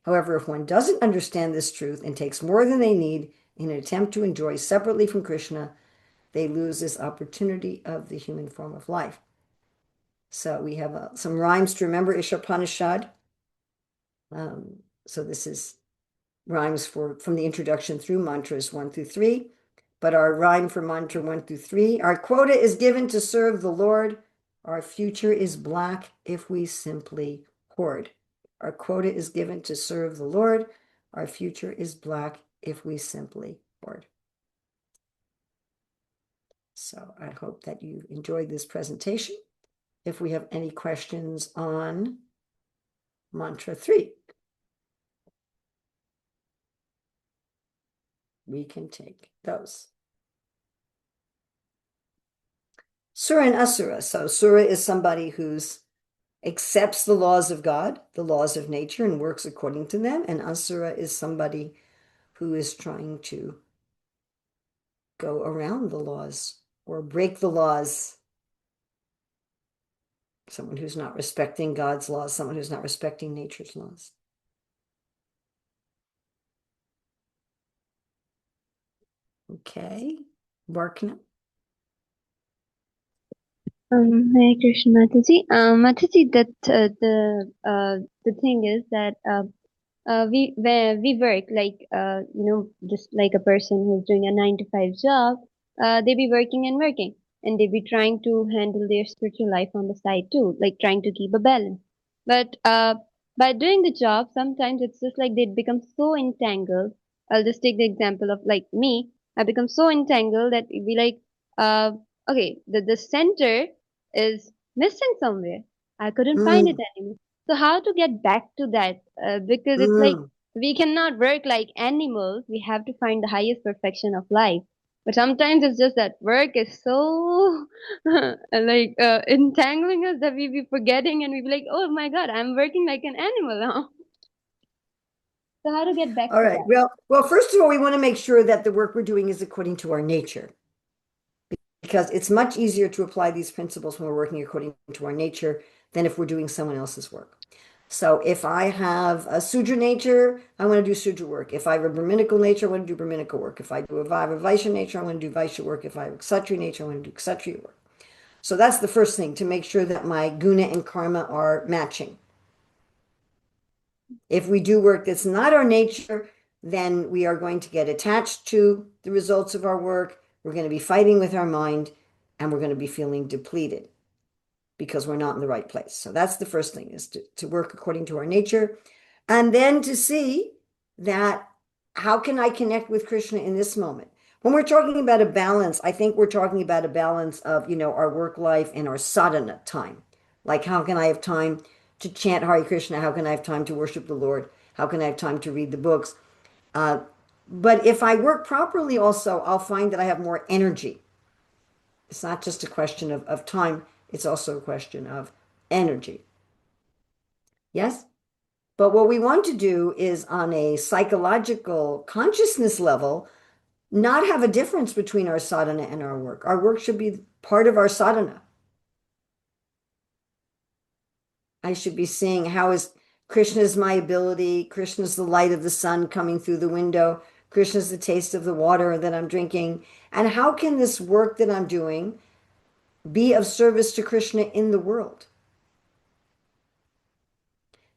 However, if one doesn't understand this truth and takes more than they need in an attempt to enjoy separately from Krishna, they lose this opportunity of the human form of life. So we have some rhymes to remember Isopanisad. So this is rhymes from the introduction through mantras 1 through 3. But our rhyme for mantra 1 through 3, our quota is given to serve the Lord. Our future is black if we simply hoard. Our quota is given to serve the Lord. Our future is black if we simply hoard. So I hope that you enjoyed this presentation. If we have any questions on mantra 3, we can take those. Sura and Asura. So Sura is somebody who's accepts the laws of God, the laws of nature, and works according to them. And Asura is somebody who is trying to go around the laws or break the laws. Someone who's not respecting God's laws, someone who's not respecting nature's laws. Okay, Barkna. Hare Krishna, Mataji. Mataji, that the thing is that where we work like just like a person who's doing a 9 to 5 job, they be working and working, and they be trying to handle their spiritual life on the side too, like trying to keep a balance. But by doing the job, sometimes it's just like they become so entangled. I'll just take the example of like me. I become so entangled that it be like, uh, okay, the center is missing somewhere. I couldn't find it Mm, anymore. So how to get back to that? Because it's like mm. we cannot work like animals. We have to find the highest perfection of life. But sometimes it's just that work is so like entangling us that we be forgetting and we be like, oh my God, I'm working like an animal now. So how to get back All to right. that? Well, first of all, we want to make sure that the work we're doing is according to our nature, because it's much easier to apply these principles when we're working according to our nature than if we're doing someone else's work. So if I have a Sudra nature, I want to do Sudra work. If I have a Brahminical nature, I want to do Brahminical work. If I have a Vaishya nature, I want to do Vaishya work. If I have a Kshatriya nature, I want to do Kshatriya work. So that's the first thing, to make sure that my guna and karma are matching. If we do work that's not our nature, then we are going to get attached to the results of our work. We're going to be fighting with our mind, and we're going to be feeling depleted because we're not in the right place. So that's the first thing, is to work according to our nature. And then to see that, how can I connect with Krishna in this moment? When we're talking about a balance, I think we're talking about a balance of, our work life and our sadhana time. Like, how can I have time to chant Hare Krishna? How can I have time to worship the Lord? How can I have time to read the books? But if I work properly also, I'll find that I have more energy. It's not just a question of time, it's also a question of energy. Yes? But what we want to do is, on a psychological consciousness level, not have a difference between our sadhana and our work. Our work should be part of our sadhana. I should be seeing how is Krishna's my ability, Krishna's the light of the sun coming through the window, Krishna's the taste of the water that I'm drinking. And how can this work that I'm doing be of service to Krishna in the world?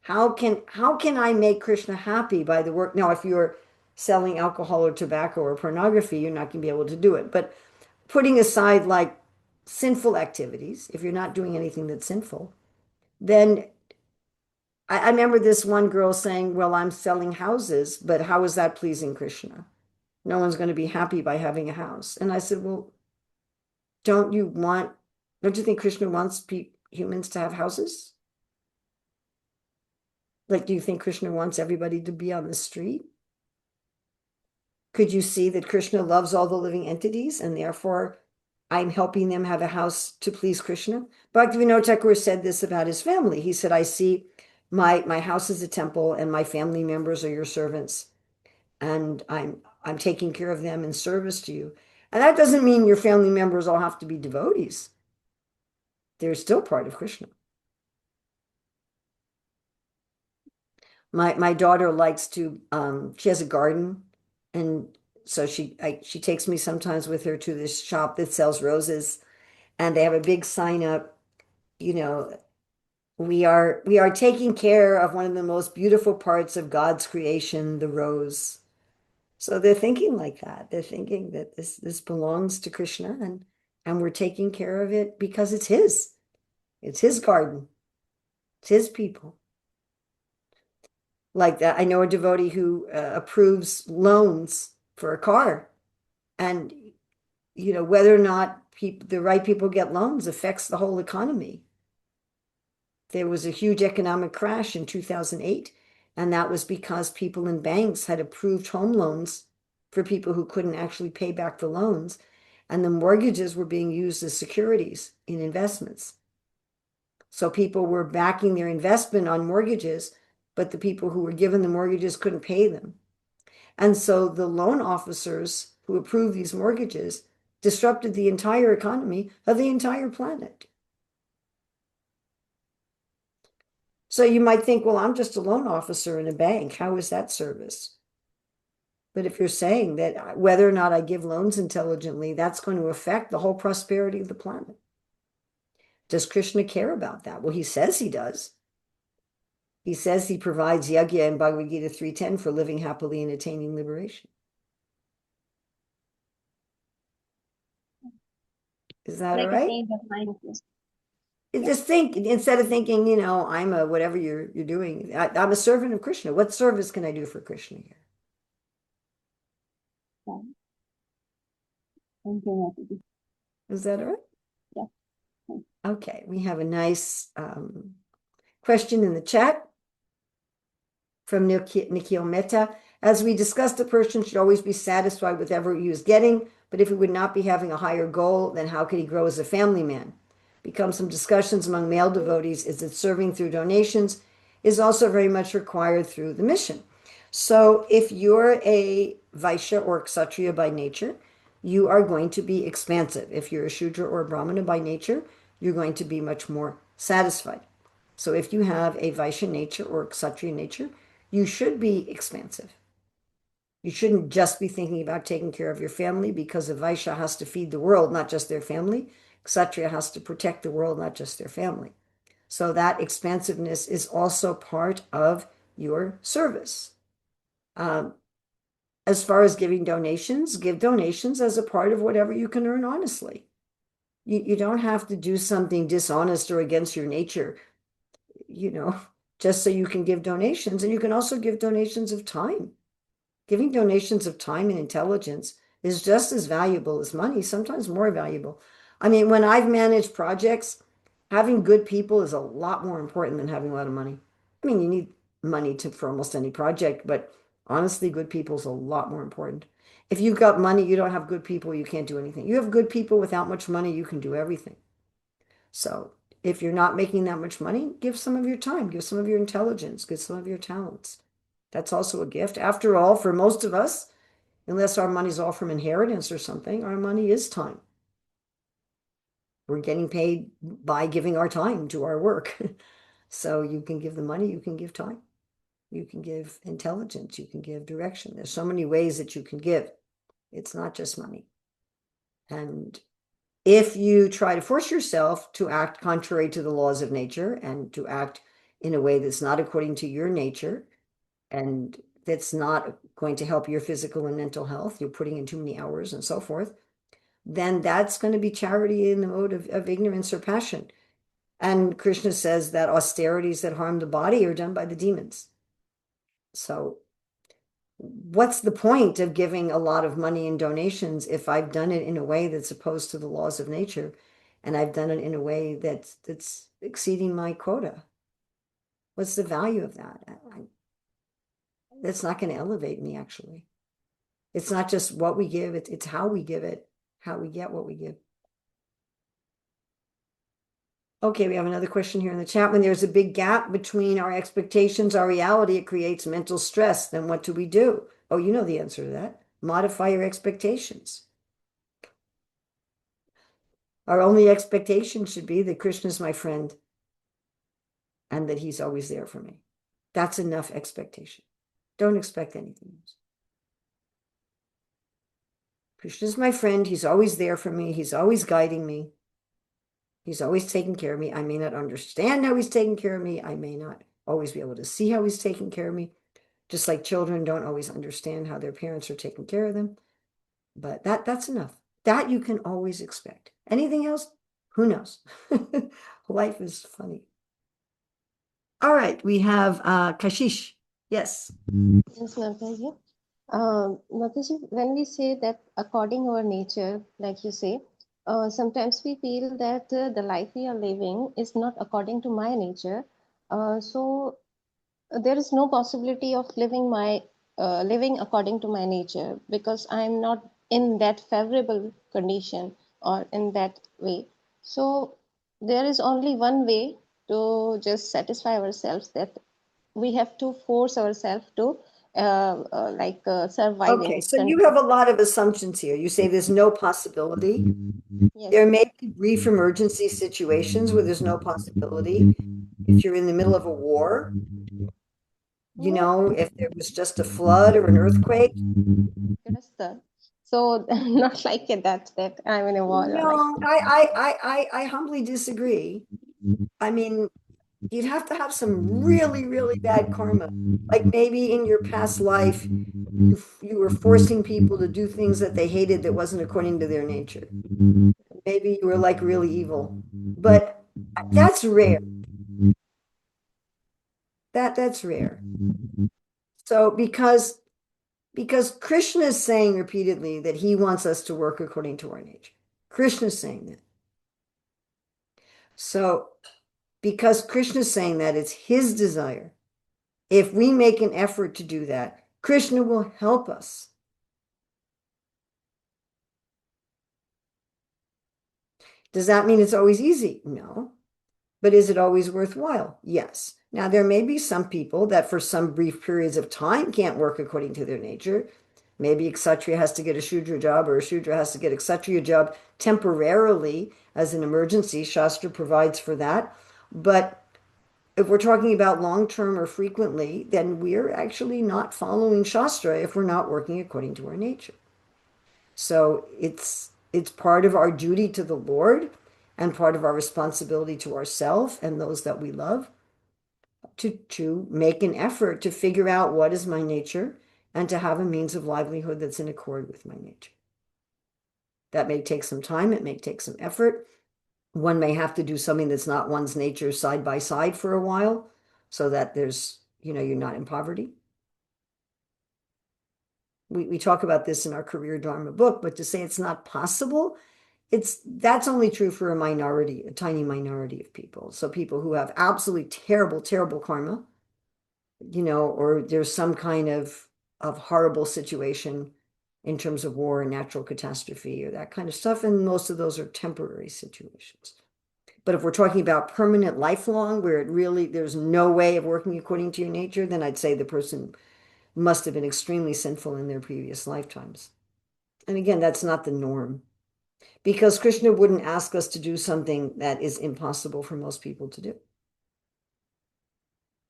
How can I make Krishna happy by the work? Now, if you're selling alcohol or tobacco or pornography, you're not going to be able to do it. But putting aside like sinful activities, if you're not doing anything that's sinful, then I remember this one girl saying, well, I'm selling houses, but how is that pleasing Krishna? No one's going to be happy by having a house. And I said, well, don't you think Krishna wants humans to have houses? Like, do you think Krishna wants everybody to be on the street? Could you see that Krishna loves all the living entities and therefore I'm helping them have a house to please Krishna? Bhaktivinoda Thakur said this about his family. He said, I see my house is a temple and my family members are your servants and I'm taking care of them in service to you. And that doesn't mean your family members all have to be devotees. They're still part of Krishna. My daughter likes to she has a garden, and so she takes me sometimes with her to this shop that sells roses, and they have a big sign up, you know, we are taking care of one of the most beautiful parts of God's creation, the rose. So they're thinking like that. They're thinking that this belongs to Krishna, and we're taking care of it because it's his. It's his garden. It's his people. Like that, I know a devotee who approves loans for a car, and whether or not the right people get loans affects the whole economy. There was a huge economic crash in 2008, and that was because people in banks had approved home loans for people who couldn't actually pay back the loans, and the mortgages were being used as securities in investments. So people were backing their investment on mortgages, but the people who were given the mortgages couldn't pay them. And so the loan officers who approved these mortgages disrupted the entire economy of the entire planet. So you might think, well, I'm just a loan officer in a bank. How is that service? But if you're saying that whether or not I give loans intelligently, that's going to affect the whole prosperity of the planet. Does Krishna care about that? Well, he says he does. He says he provides yajna in Bhagavad Gita 3:10 for living happily and attaining liberation. Is that Like all a right? change of mindset. Just think, instead of thinking, I'm a whatever you're doing, I'm a servant of Krishna. What service can I do for Krishna here? Yeah. Thank you, Mataji. Is that all right? Yeah. Okay, we have a nice question in the chat from Nikhil Mehta. As we discussed, a person should always be satisfied with whatever he is getting, but if he would not be having a higher goal, then how could he grow as a family man? Become some discussions among male devotees is that serving through donations is also very much required through the mission. So if you're a Vaishya or Kshatriya by nature, you are going to be expansive. If you're a Shudra or a Brahmana by nature, you're going to be much more satisfied. So if you have a Vaishya nature or Kshatriya nature, you should be expansive. You shouldn't just be thinking about taking care of your family, because a Vaishya has to feed the world, not just their family. Kshatriya has to protect the world, not just their family. So that expansiveness is also part of your service. As far as giving donations, give donations as a part of whatever you can earn honestly. You don't have to do something dishonest or against your nature, just so you can give donations. And you can also give donations of time. Giving donations of time and intelligence is just as valuable as money, sometimes more valuable. I mean, when I've managed projects, having good people is a lot more important than having a lot of money. I mean, you need money for almost any project, but honestly, good people is a lot more important. If you've got money, you don't have good people, you can't do anything. You have good people without much money, you can do everything. So if you're not making that much money, give some of your time, give some of your intelligence, give some of your talents. That's also a gift. After all, for most of us, unless our money's all from inheritance or something, our money is time. We're getting paid by giving our time to our work. So you can give the money, you can give time, you can give intelligence, you can give direction. There's so many ways that you can give. It's not just money. And if you try to force yourself to act contrary to the laws of nature and to act in a way that's not according to your nature and that's not going to help your physical and mental health, you're putting in too many hours and so forth, then that's going to be charity in the mode of ignorance or passion. And Krishna says that austerities that harm the body are done by the demons. So what's the point of giving a lot of money in donations if I've done it in a way that's opposed to the laws of nature and I've done it in a way that's exceeding my quota? What's the value of that? That's not going to elevate me, actually. It's not just what we give, it's how we give it, how we get what we give. Okay, we have another question here in the chat. When there's a big gap between our expectations, our reality, it creates mental stress. Then what do we do? Oh, you know the answer to that. Modify your expectations. Our only expectation should be that Krishna's my friend and that he's always there for me. That's enough expectation. Don't expect anything else. Krishna's my friend. He's always there for me. He's always guiding me. He's always taking care of me. I may not understand how he's taking care of me. I may not always be able to see how he's taking care of me. Just like children don't always understand how their parents are taking care of them. But that's enough. That you can always expect. Anything else? Who knows? Life is funny. All right, we have Kashish. Yes. Yes, Mataji. Mataji, when we say that according our nature, like you say, sometimes we feel that the life we are living is not according to my nature. So there is no possibility of living according to my nature because I'm not in that favorable condition or in that way. So there is only one way to just satisfy ourselves, that we have to force ourselves to survive in Okay, this so you condition. have a lot of assumptions here. You say there's no possibility. Yes. There may be brief emergency situations where there's no possibility. If you're in the middle of a war, Yes. if there was just a flood or an earthquake. Grasta. So not like that I'm in a war or like. No, I humbly disagree. I mean, you'd have to have some really, really bad karma. Like maybe in your past life, you were forcing people to do things that they hated that wasn't according to their nature. Maybe you were like really evil, but that's rare. That's rare. So because Krishna is saying repeatedly that he wants us to work according to our nature. Krishna is saying that. So because Krishna is saying that, it's his desire. If we make an effort to do that, Krishna will help us. Does that mean it's always easy? No. But is it always worthwhile? Yes. Now, there may be some people that for some brief periods of time can't work according to their nature. Maybe a Kshatriya has to get a Shudra job, or a Shudra has to get a Kshatriya job temporarily as an emergency. Shastra provides for that. But if we're talking about long term or frequently, then we're actually not following Shastra if we're not working according to our nature. So it's part of our duty to the Lord and part of our responsibility to ourselves and those that we love to make an effort to figure out what is my nature and to have a means of livelihood that's in accord with my nature. That may take some time, it may take some effort. One may have to do something that's not one's nature side by side for a while so that you're not in poverty. We talk about this in our Career Dharma book, but to say it's not possible, that's only true for a minority, a tiny minority of people. So people who have absolutely terrible, terrible karma, or there's some kind of horrible situation in terms of war and natural catastrophe or that kind of stuff. And most of those are temporary situations. But if we're talking about permanent, lifelong, where there's no way of working according to your nature, then I'd say the person must have been extremely sinful in their previous lifetimes. And again, that's not the norm, because Krishna wouldn't ask us to do something that is impossible for most people to do.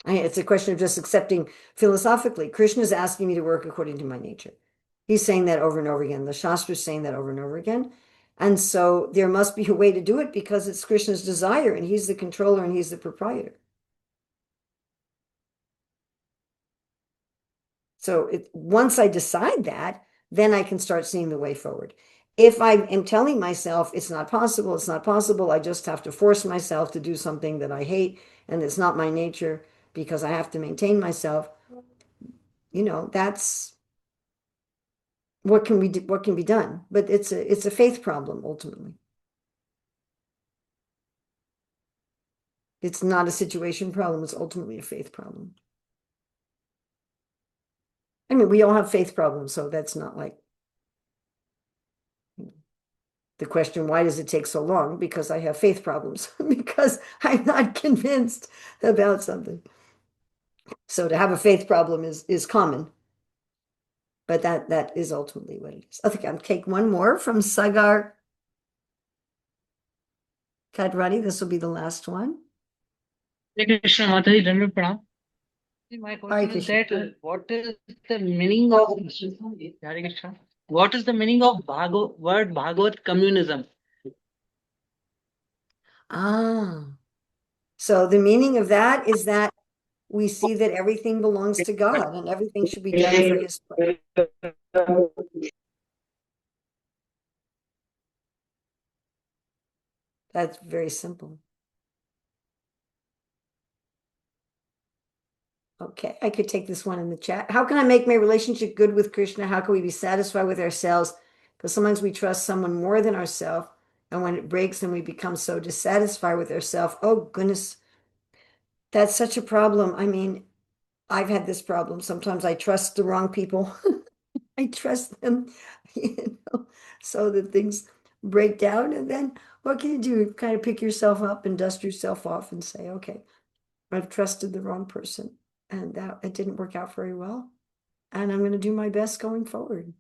It's a question of just accepting philosophically. Krishna is asking me to work according to my nature. He's saying that over and over again. The Shastra is saying that over and over again. And so there must be a way to do it because it's Krishna's desire and he's the controller and he's the proprietor. So once I decide that, then I can start seeing the way forward. If I am telling myself it's not possible, I just have to force myself to do something that I hate and it's not my nature because I have to maintain myself, that's what can we do, what can be done. But it's a faith problem ultimately. It's not a situation problem, it's ultimately a faith problem. I mean, we all have faith problems, so that's not like the question, why does it take so long? Because I have faith problems, because I'm not convinced about something. So to have a faith problem is common, but that is ultimately what it is. Okay, I'll take one more from Sagar Kadrani. This will be the last one. Hare Krishna Mataji, Dandavat Pranam. My Hare question is Krishna. that what is the meaning of Hare Krishna? What is the meaning of word Bhagavad communism? So the meaning of that is that we see that everything belongs to God and everything should be done for his pleasure. That's very simple. Okay, I could take this one in the chat. How can I make my relationship good with Krishna? How can we be satisfied with ourselves? Because sometimes we trust someone more than ourselves, and when it breaks, then we become so dissatisfied with ourselves. Oh, goodness, that's such a problem. I mean, I've had this problem. Sometimes I trust the wrong people. I trust them, so that things break down. And then what can you do? Kind of pick yourself up and dust yourself off and say, okay, I've trusted the wrong person and that it didn't work out very well. And I'm going to do my best going forward.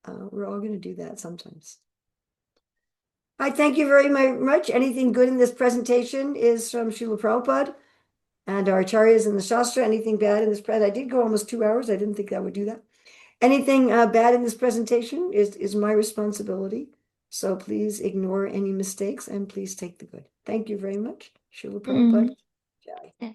We're all going to do that sometimes. I thank you very much. Anything good in this presentation is from Srila Prabhupada and our acharyas in the Shastra. Anything bad in this I did go almost 2 hours. I didn't think I would do that. Anything bad in this presentation is my responsibility. So please ignore any mistakes and please take the good. Thank you very much. Srila Prabhupada. Jai.